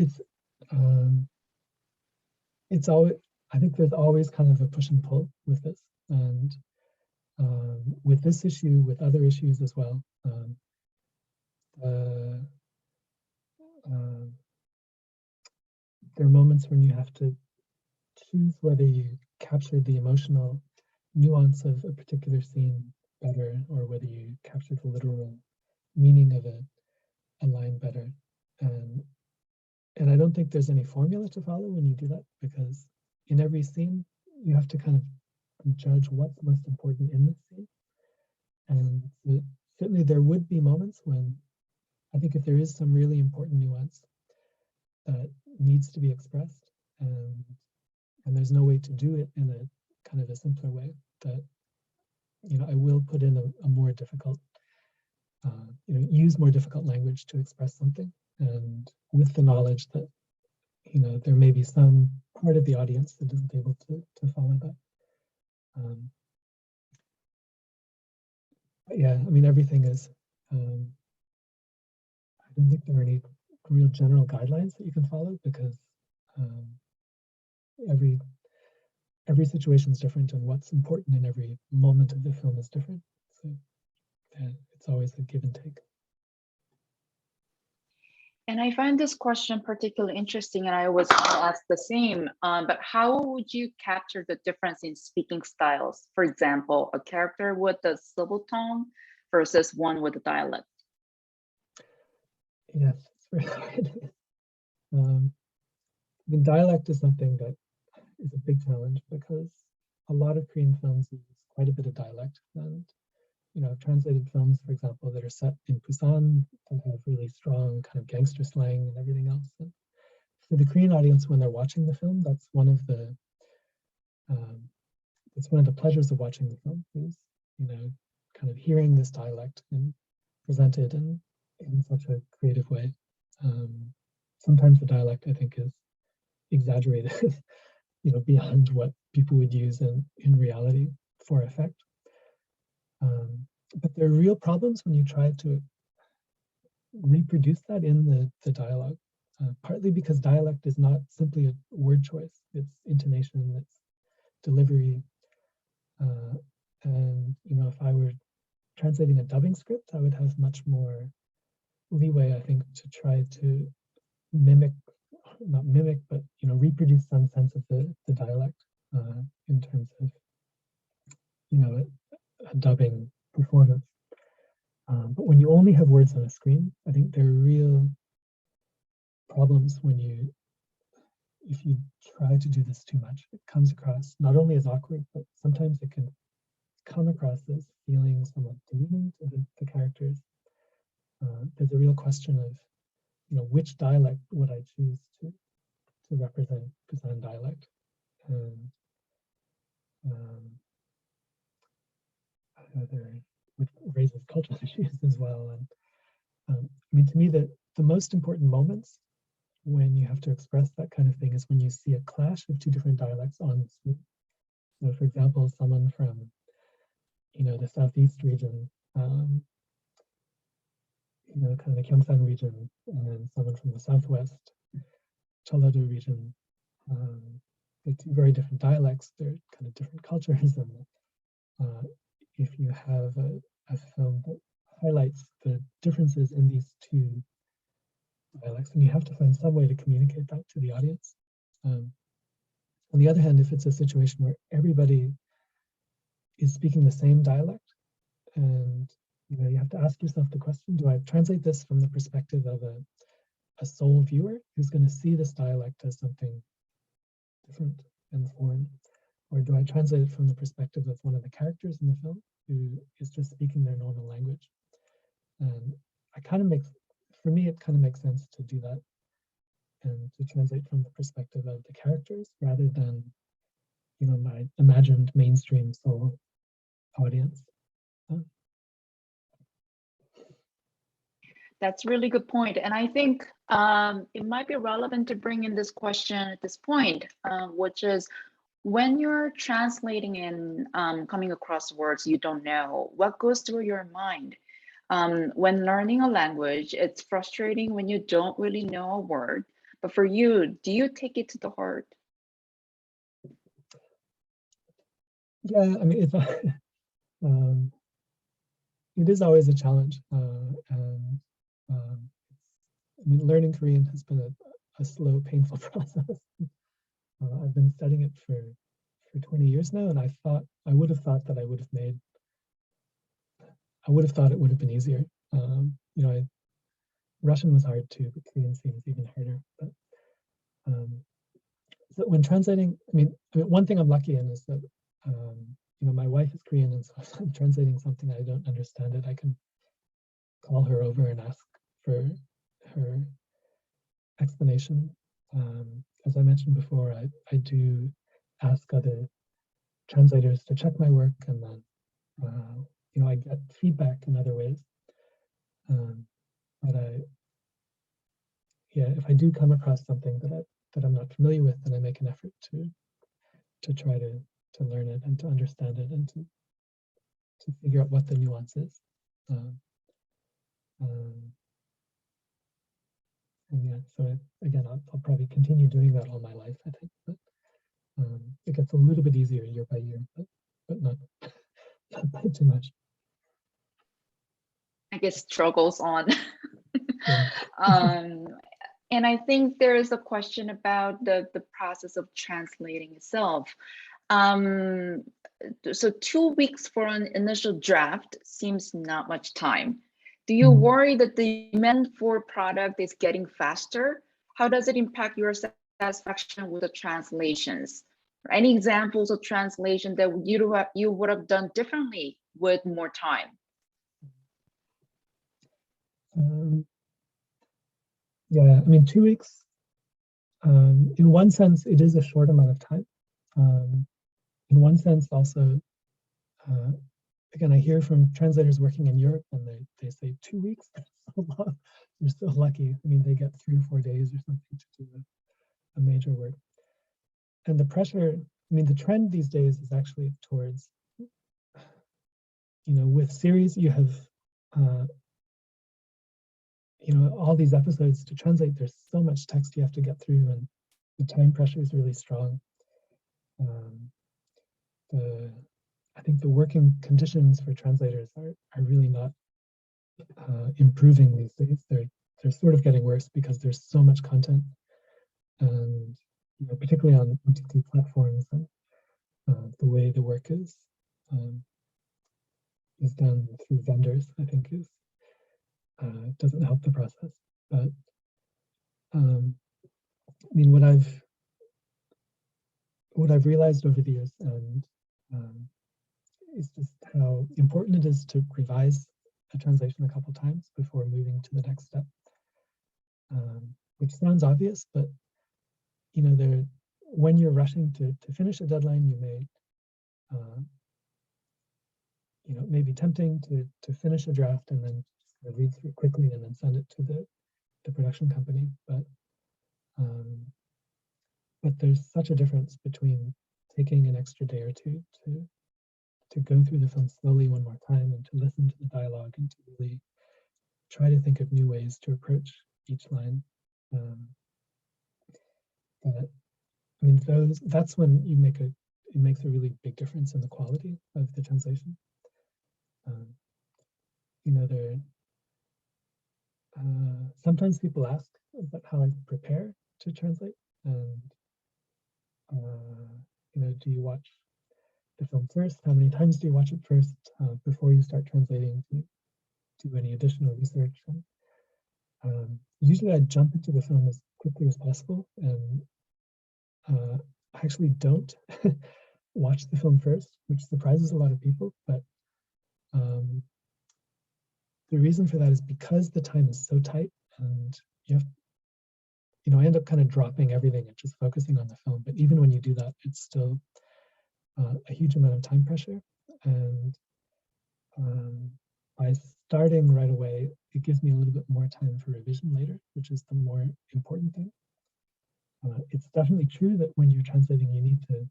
it's always, I think there's always kind of a push and pull with this, and with this issue, with other issues as well. There are moments when you have to choose whether you capture the emotional nuance of a particular scene better, or whether you capture the literal meaning of a line better. And I don't think there's any formula to follow when you do that, because in every scene, you have to kind of judge what's most important in the scene. And certainly there would be moments when I think if there is some really important nuance that needs to be expressed, and there's no way to do it in a kind of a simpler way, that, you know, I will put in a more difficult, you know, use more difficult language to express something. And with the knowledge that, you know, there may be some part of the audience that isn't able to follow that. But yeah, I mean, everything is, I don't think there are any real general guidelines that you can follow, because every situation is different, and what's important in every moment of the film is different. So it's always a give and take. And I find this question particularly interesting, and I was going to ask the same, but how would you capture the difference in speaking styles? For example, a character with a civil tone versus one with a dialect. Yes, it's very hard. I mean, dialect is something that is a big challenge, because a lot of Korean films use quite a bit of dialect. And, you know, I've translated films, for example, that are set in Busan that have really strong kind of gangster slang and everything else. And for the Korean audience, when they're watching the film, that's one of the pleasures of watching the film, is, you know, kind of hearing this dialect and presented in such a creative way. Sometimes the dialect, I think, is exaggerated, you know, beyond what people would use in reality for effect. But there are real problems when you try to reproduce that in the dialogue, partly because dialect is not simply a word choice, it's intonation, it's delivery. And, you know, if I were translating a dubbing script, I would have much more leeway, I think, to try to not mimic, but, you know, reproduce some sense of the dialect in terms of, you know, a dubbing performance. But when you only have words on a screen, I think there are real problems if you try to do this too much. It comes across not only as awkward, but sometimes it can come across as feeling somewhat demeaning to the characters. There's a real question of, you know, which dialect would I choose to represent Busan dialect, and which raises cultural issues as well. And I mean, to me, the most important moments when you have to express that kind of thing is when you see a clash of two different dialects on screen. So, for example, someone from, you know, the southeast region, you know, kind of the Gyeongsang region, and then someone from the southwest, Jeollado region. They're two very different dialects. They're kind of different cultures, and if you have a film that highlights the differences in these two dialects, then you have to find some way to communicate that to the audience. On the other hand, if it's a situation where everybody is speaking the same dialect, and, you know, you have to ask yourself the question, do I translate this from the perspective of a Seoul viewer who's going to see this dialect as something different and foreign, or do I translate it from the perspective of one of the characters in the film who is just speaking their normal language? And for me, it kind of makes sense to do that and to translate from the perspective of the characters rather than, you know, my imagined mainstream Seoul audience. That's a really good point. And I think it might be relevant to bring in this question at this point, which is, when you're translating and coming across words you don't know, what goes through your mind? When learning a language, it's frustrating when you don't really know a word. But for you, do you take it to the heart? Yeah, I mean, it is always a challenge. And I mean, learning Korean has been a slow, painful process. I've been studying it for 20 years now, and I would have thought it would have been easier. Russian was hard too, but Korean seems even harder. But so when translating, one thing I'm lucky in is that my wife is Korean, and so if I'm translating something I don't understand it, I can call her over and ask for her explanation. As I mentioned before, I do ask other translators to check my work, and then I get feedback in other ways. But if I do come across something that I'm not familiar with, then I make an effort to try to learn it and to understand it and to figure out what the nuance is. So again, I'll probably continue doing that all my life, I think. But it gets a little bit easier year by year, but not by too much. I guess struggles on. Yeah. And I think there is a question about the process of translating itself. So 2 weeks for an initial draft seems not much time. Do you worry that the demand for product is getting faster? How does it impact your satisfaction with the translations? Any examples of translation that you would have done differently with more time? Yeah, 2 weeks, in one sense, it is a short amount of time. In one sense, also, again, I hear from translators working in Europe, and they say 2 weeks. That's so long. They're so lucky. They get 3 or 4 days or something to do a major work. And the pressure, the trend these days is actually towards, with series, you have, all these episodes to translate. There's so much text you have to get through, and the time pressure is really strong. I think the working conditions for translators are really not improving these days. They're sort of getting worse because there's so much content, and particularly on OTT platforms, and the way the work is done through vendors, I think doesn't help the process. But what I've realized over the years, and is just how important it is to revise a translation a couple times before moving to the next step. Which sounds obvious, but when you're rushing to finish a deadline, you may it may be tempting to finish a draft and then read through it quickly and then send it to the production company. But there's such a difference between taking an extra day or two to go through the film slowly one more time, and to listen to the dialogue, and to really try to think of new ways to approach each line. That's when it makes a really big difference in the quality of the translation. Sometimes people ask about how I prepare to translate, and do you watch the film first? How many times do you watch it first before you start translating? To do any additional research? And usually I jump into the film as quickly as possible, and I actually don't watch the film first, which surprises a lot of people. But the reason for that is because the time is so tight, and I end up kind of dropping everything and just focusing on the film. But even when you do that, it's still a huge amount of time pressure. And by starting right away, it gives me a little bit more time for revision later, which is the more important thing. It's definitely true that when you're translating, you need to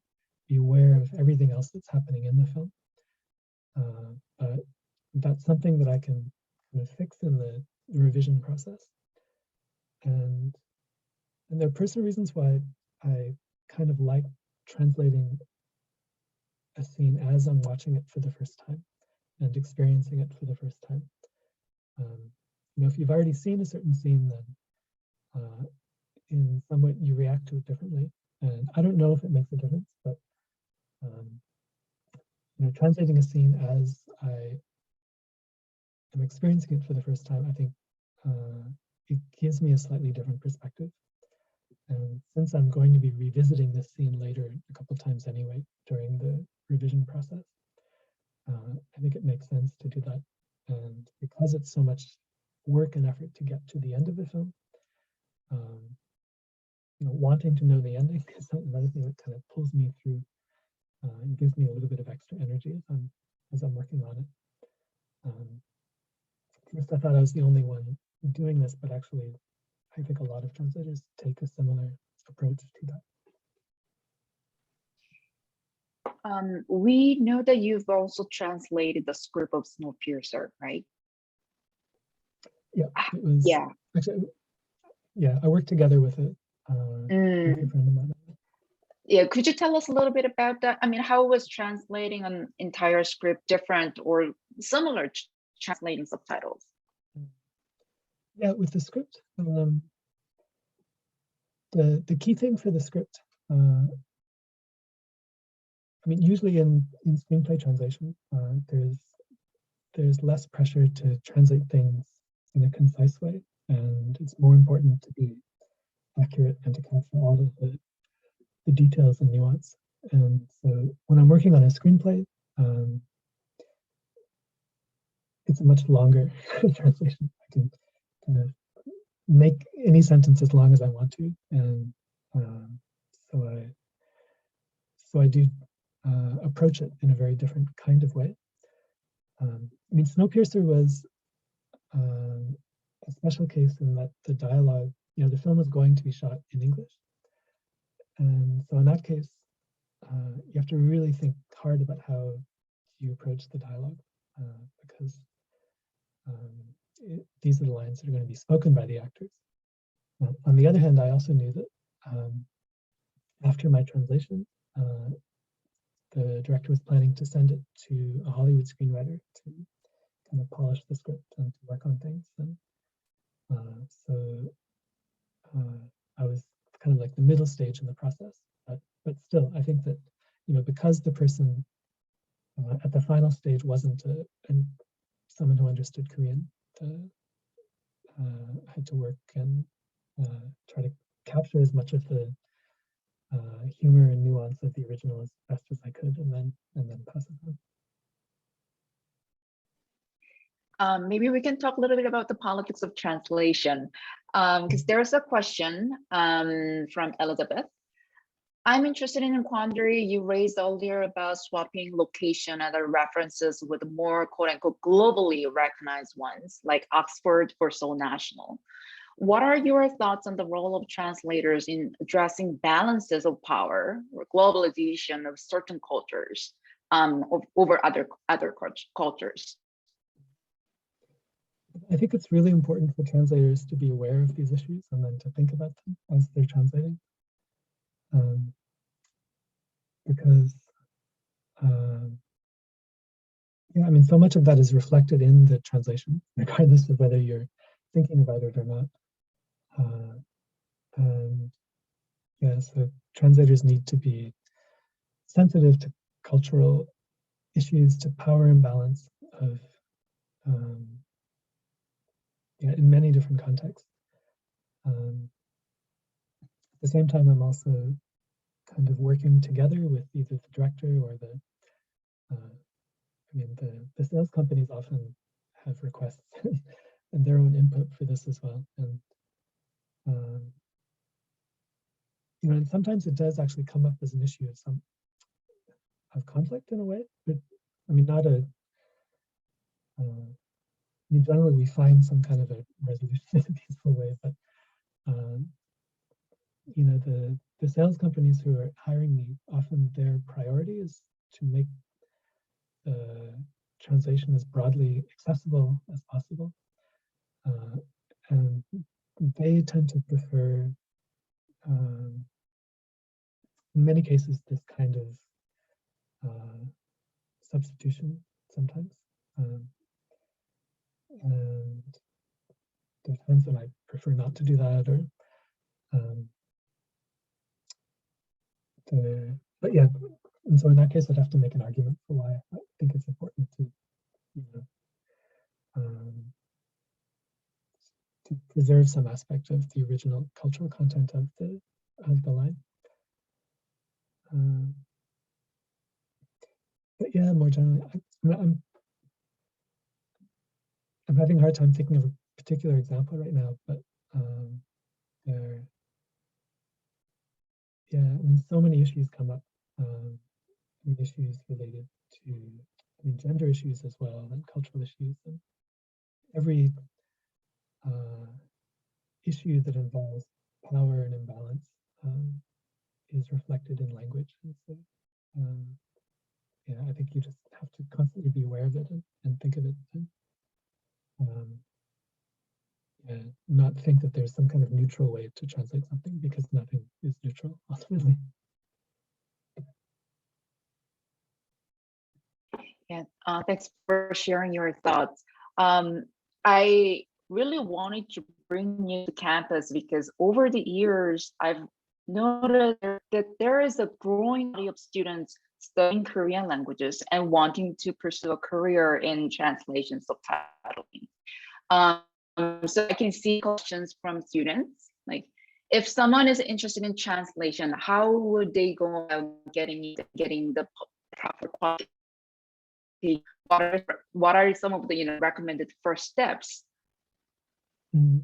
be aware of everything else that's happening in the film. But that's something that I can kind of fix in the revision process. And there are personal reasons why I kind of like translating a scene as I'm watching it for the first time and experiencing it for the first time. If you've already seen a certain scene, then in some way you react to it differently. And I don't know if it makes a difference, but translating a scene as I am experiencing it for the first time, I think it gives me a slightly different perspective. And since I'm going to be revisiting this scene later a couple times anyway during the revision process, I think it makes sense to do that. And because it's so much work and effort to get to the end of the film, wanting to know the ending is another thing that kind of pulls me through and gives me a little bit of extra energy as I'm working on it. First, I thought I was the only one doing this, but actually, I think a lot of translators take a similar approach to that. We know that you've also translated the script of Snowpiercer, right? Yeah, it was. Yeah. Actually, yeah, I worked together with it. With a friend of mine. Yeah, could you tell us a little bit about that? I mean, how was translating an entire script different or similar to translating subtitles? Yeah, with the script, the key thing for the script, I mean, usually in screenplay translation, there's less pressure to translate things in a concise way, and it's more important to be accurate and to capture all of the details and nuance. And so when I'm working on a screenplay, it's a much longer translation. I can kind of make any sentence as long as I want to, and so I do approach it in a very different kind of way. I mean, Snowpiercer was a special case in that the dialogue, the film was going to be shot in English, and so in that case, you have to really think hard about how you approach the dialogue, because these are the lines that are going to be spoken by the actors. On the other hand, I also knew that after my translation, the director was planning to send it to a Hollywood screenwriter to kind of polish the script and to work on things. And so I was kind of like the middle stage in the process. But still, I think that, because the person at the final stage wasn't someone who understood Korean, I had to work and try to capture as much of the humor and nuance of the original as best as I could, and then pass it on. Maybe we can talk a little bit about the politics of translation, because there's a question from Elizabeth. I'm interested in a quandary you raised earlier about swapping location and the references with more quote-unquote globally recognized ones, like Oxford for Seoul National. What are your thoughts on the role of translators in addressing balances of power or globalization of certain cultures over other cultures? I think it's really important for translators to be aware of these issues and then to think about them as they're translating. Because, yeah, I mean, so much of that is reflected in the translation, regardless of whether you're thinking about it or not. And yeah, so translators need to be sensitive to cultural issues, to power imbalance of, in many different contexts. At the same time, I'm also kind of working together with either the director or the sales companies often have requests and their own input for this as well. And and sometimes it does actually come up as an issue of conflict in a way, but I mean, generally we find some kind of a resolution in a peaceful way, but the sales companies who are hiring me, often their priority is to make the translation as broadly accessible as possible. And they tend to prefer, in many cases, this kind of substitution sometimes. And there are times when I prefer not to do that, or but yeah, and so in that case, I'd have to make an argument for why I think it's important to, preserve some aspect of the original cultural content of the line. But yeah, more generally, I'm having a hard time thinking of a particular example right now, but yeah, I mean, so many issues come up, issues related to, I mean, gender issues as well, and cultural issues, and every issue that involves power and imbalance is reflected in language. And so, yeah, I think you just have to constantly be aware of it and think of it, and yeah, not think that there's some kind of neutral way to translate something, because nothing is neutral ultimately. Yeah, thanks for sharing your thoughts. I really wanted to bring you to campus because over the years, I've noticed that there is a growing body of students studying Korean languages and wanting to pursue a career in translation subtitling. So I can see questions from students, like, if someone is interested in translation, how would they go about getting the proper quality? What are some of the recommended first steps? Mm.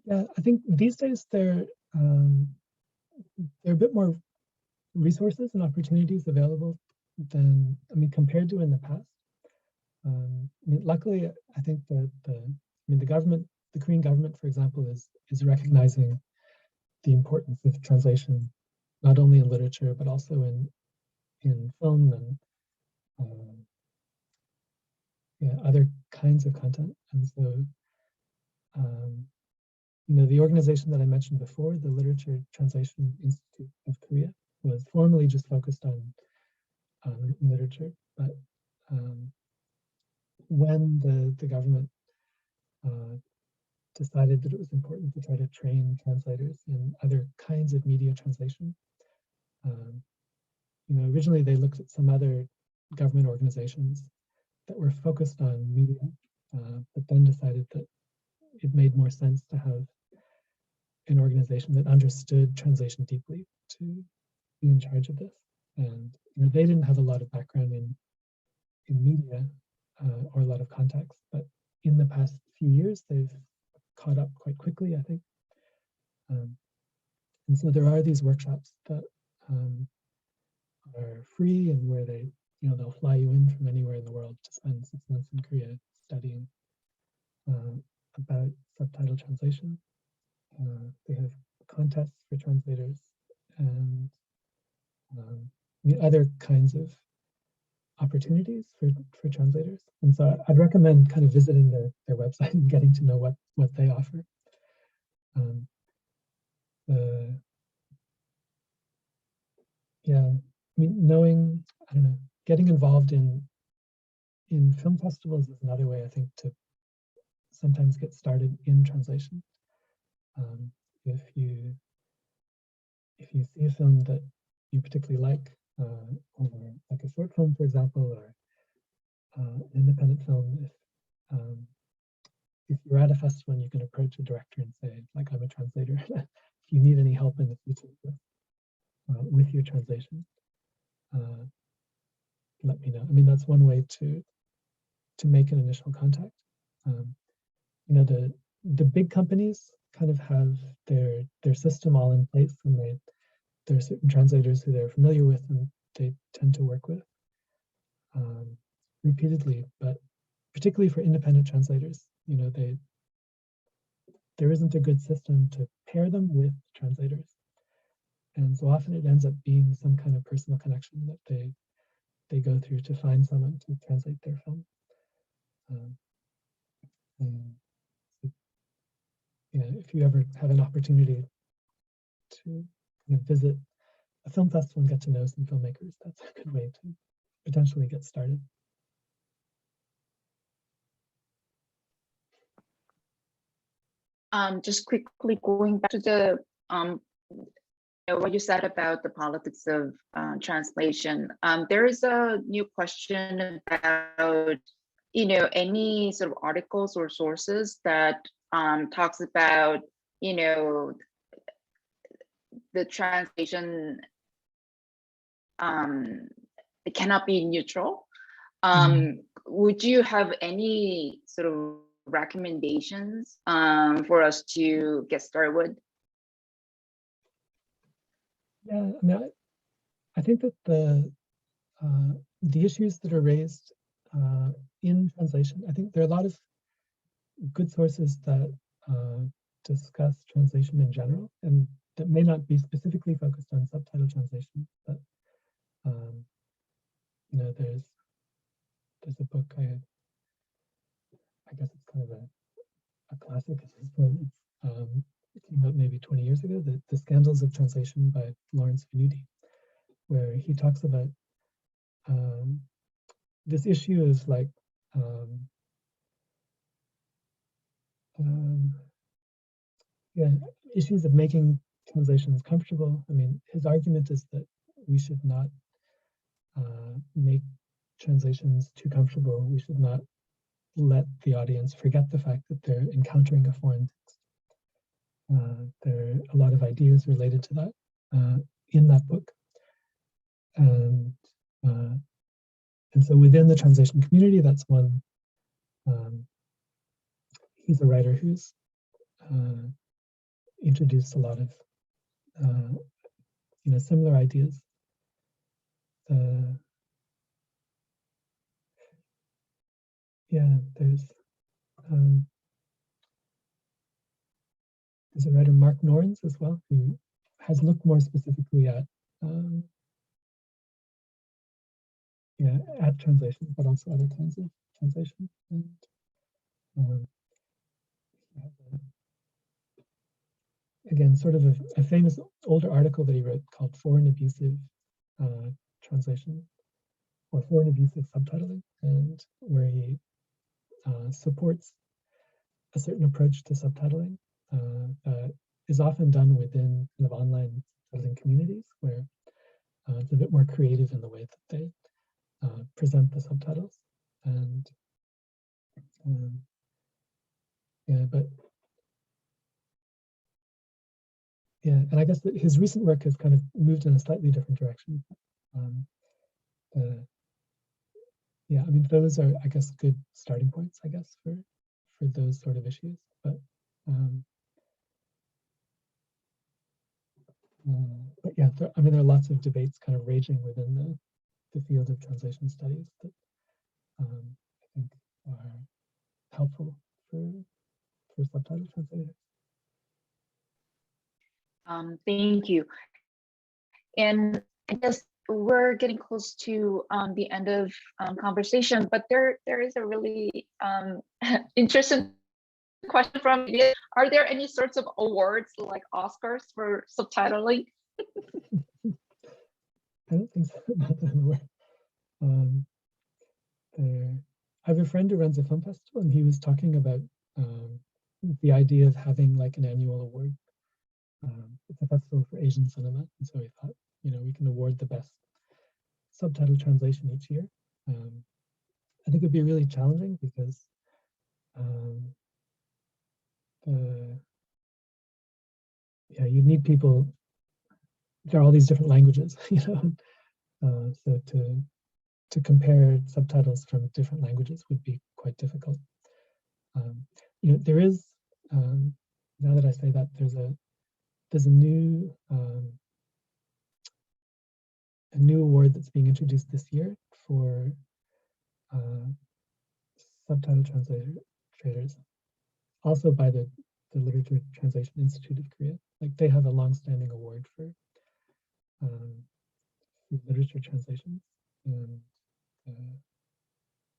Yeah, I think these days there are a bit more resources and opportunities available than, I mean, compared to in the past. I mean, luckily, I think that the government, the Korean government, for example, is recognizing the importance of translation, not only in literature but also in film and yeah, other kinds of content. And so, the organization that I mentioned before, the Literature Translation Institute of Korea, was formerly just focused on literature, but when the government decided that it was important to try to train translators in other kinds of media translation, originally they looked at some other government organizations that were focused on media, but then decided that it made more sense to have an organization that understood translation deeply to be in charge of this. And they didn't have a lot of background in media or a lot of context, but in the past few years they've caught up quite quickly, I think. And so there are these workshops that are free and where they'll fly you in from anywhere in the world to spend 6 months in Korea studying about subtitle translation. They have contests for translators and other kinds of opportunities for translators. And so I'd recommend kind of visiting their website and getting to know what they offer. Yeah, I mean, getting involved in film festivals is another way, I think, to sometimes get started in translation. If you see a film that you particularly like, or like a short film, for example, or an independent film, if you're at a festival and you can approach a director and say, like, I'm a translator, if you need any help in the future with your translation, let me know. I mean, that's one way to make an initial contact. The big companies kind of have their system all in place, and there are certain translators who they're familiar with and they tend to work with repeatedly. But particularly for independent translators, there isn't a good system to pair them with translators. And so often it ends up being some kind of personal connection that they go through to find someone to translate their film. If you ever have an opportunity to visit a film festival and get to know some filmmakers, that's a good way to potentially get started. Just quickly going back to the what you said about the politics of translation. There is a new question about any sort of articles or sources that talks about, the translation it cannot be neutral. Would you have any sort of recommendations for us to get started with? Yeah, I mean, I think that the issues that are raised in translation, I think there are a lot of good sources that discuss translation in general, and that may not be specifically focused on subtitle translation, but there's a book, I guess it's kind of a classic at this point. It came out maybe 20 years ago, The Scandals of Translation by Lawrence Venuti, where he talks about this issue is like issues of making translations comfortable. I mean, his argument is that we should not make translations too comfortable. We should not let the audience forget the fact that they're encountering a foreign text. There are a lot of ideas related to that in that book. And so within the translation community, that's one. He's a writer who's introduced a lot of similar ideas. There's a writer, Mark Norns, as well, who has looked more specifically at translation, but also other kinds of translation. And again, sort of a famous older article that he wrote called Foreign Abusive Translation, or Foreign Abusive Subtitling, and where he supports a certain approach to subtitling that is often done within kind of online subtitling communities, where it's a bit more creative in the way that they present the subtitles. And and I guess that his recent work has kind of moved in a slightly different direction. I mean, those are, I guess, good starting points, I guess, for those sort of issues. But yeah, I mean, there are lots of debates kind of raging within the field of translation studies that I think are helpful for subtitle translators. Thank you. And I guess we're getting close to the end of conversation, but there is a really interesting question from you. Are there any sorts of awards like Oscars for subtitling? I don't think so. Not that I'm aware. I have a friend who runs a film festival, and he was talking about the idea of having like an annual award. It's a festival for Asian cinema, and so we thought, we can award the best subtitle translation each year. I think it'd be really challenging because you need people. There are all these different languages, so to compare subtitles from different languages would be quite difficult. There is, now that I say that, there's a new award that's being introduced this year for subtitle translators, also by the Literature Translation Institute of Korea. Like, they have a long-standing award for literature translations, and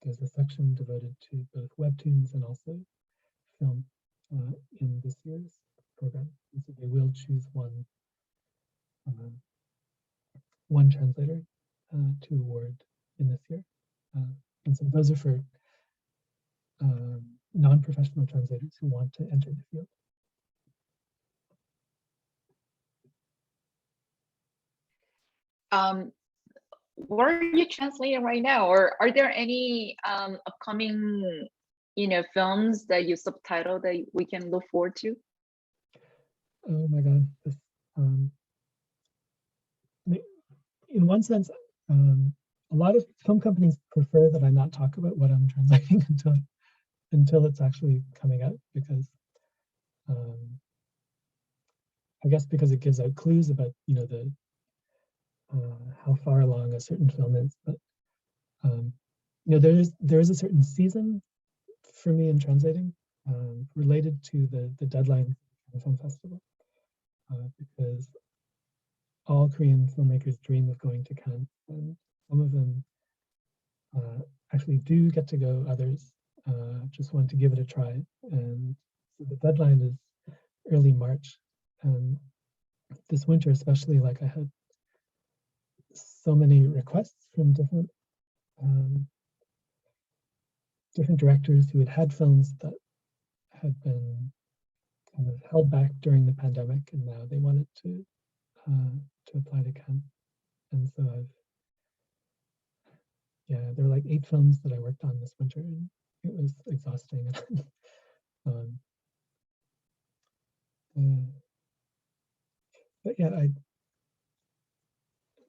there's a section devoted to both webtoons and also film in this year's program. And so they will choose one translator to award in this year. And so those are for non-professional translators who want to enter the field. what are you translating right now? Or are there any upcoming, films that you subtitle that we can look forward to? Oh my God. In one sense, a lot of film companies prefer that I not talk about what I'm translating until it's actually coming out, because I guess because it gives out clues about the how far along a certain film is. But there is a certain season for me in translating related to the deadline for the film festival, because all Korean filmmakers dream of going to Cannes, and some of them actually do get to go. Others just want to give it a try, and so the deadline is early March. And this winter, especially, like I had so many requests from different directors who had had films that had been kind of held back during the pandemic, and now they wanted to apply to Cannes. And so there were like 8 films that I worked on this winter, and it was exhausting. But yeah, I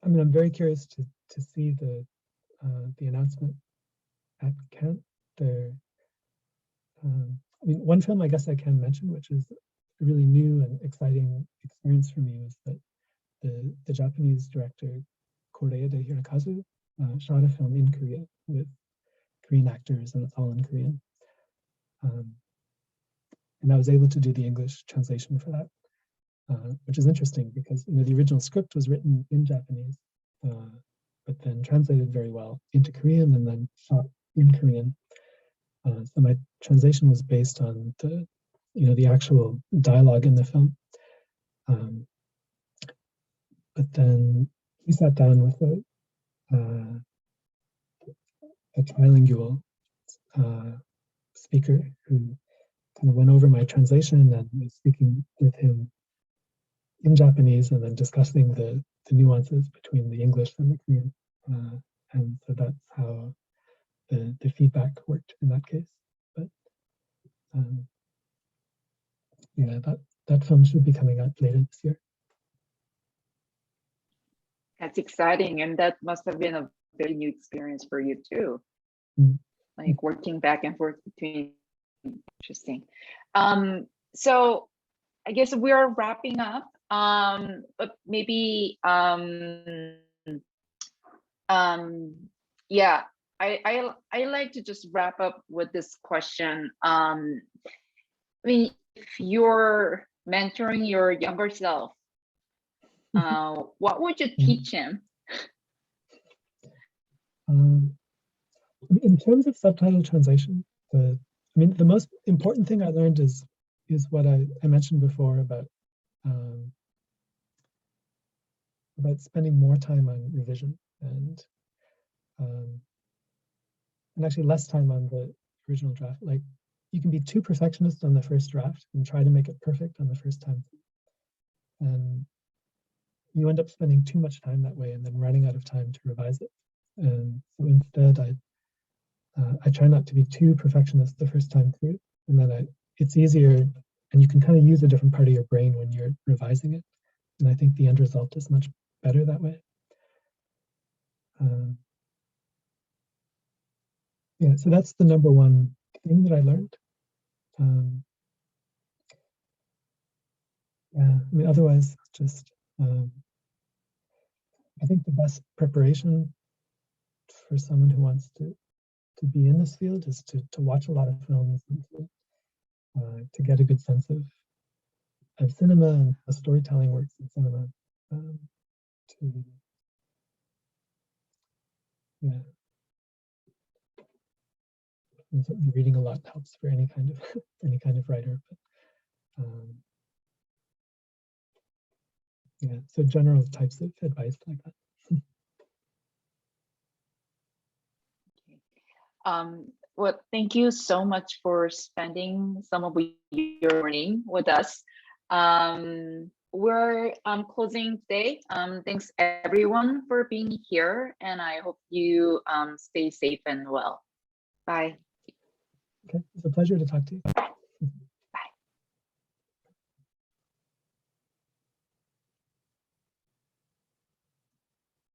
mean, I'm very curious to see the announcement at Cannes. I mean, one film I guess I can mention, which is a really new and exciting experience for me, was that the Japanese director Koreeda Hirokazu shot a film in Korea with Korean actors, and it's all in Korean. And I was able to do the English translation for that, which is interesting because the original script was written in Japanese, but then translated very well into Korean and then shot in Korean. So my translation was based on the actual dialogue in the film. But then he sat down with a trilingual speaker who kind of went over my translation and was speaking with him in Japanese, and then discussing the nuances between the English and the Korean. And so that's how the feedback worked in that case. But that film should be coming out later this year. That's exciting, and that must have been a very new experience for you too. Like working back and forth between. Interesting. So I guess we are wrapping up. But maybe yeah, I like to just wrap up with this question. I mean, if you're mentoring your younger self, what would you teach him? In terms of subtitle translation, the most important thing I learned is what I mentioned before about spending more time on revision and actually less time on the original draft. Like, you can be too perfectionist on the first draft and try to make it perfect on the first time, and you end up spending too much time that way and then running out of time to revise it. And so instead, I try not to be too perfectionist the first time through, and then it's easier, and you can kind of use a different part of your brain when you're revising it. And I think the end result is much better that way. Yeah, so that's the number one thing that I learned. Yeah, I mean, otherwise, just I think the best preparation for someone who wants to be in this field is to watch a lot of films and to get a good sense of cinema and how storytelling works in cinema. And certainly reading a lot helps for any kind of writer. But so general types of advice like that. Well, thank you so much for spending some of your morning with us. we're closing today. Thanks everyone for being here, and I hope you stay safe and well. Bye. Okay, it's a pleasure to talk to you.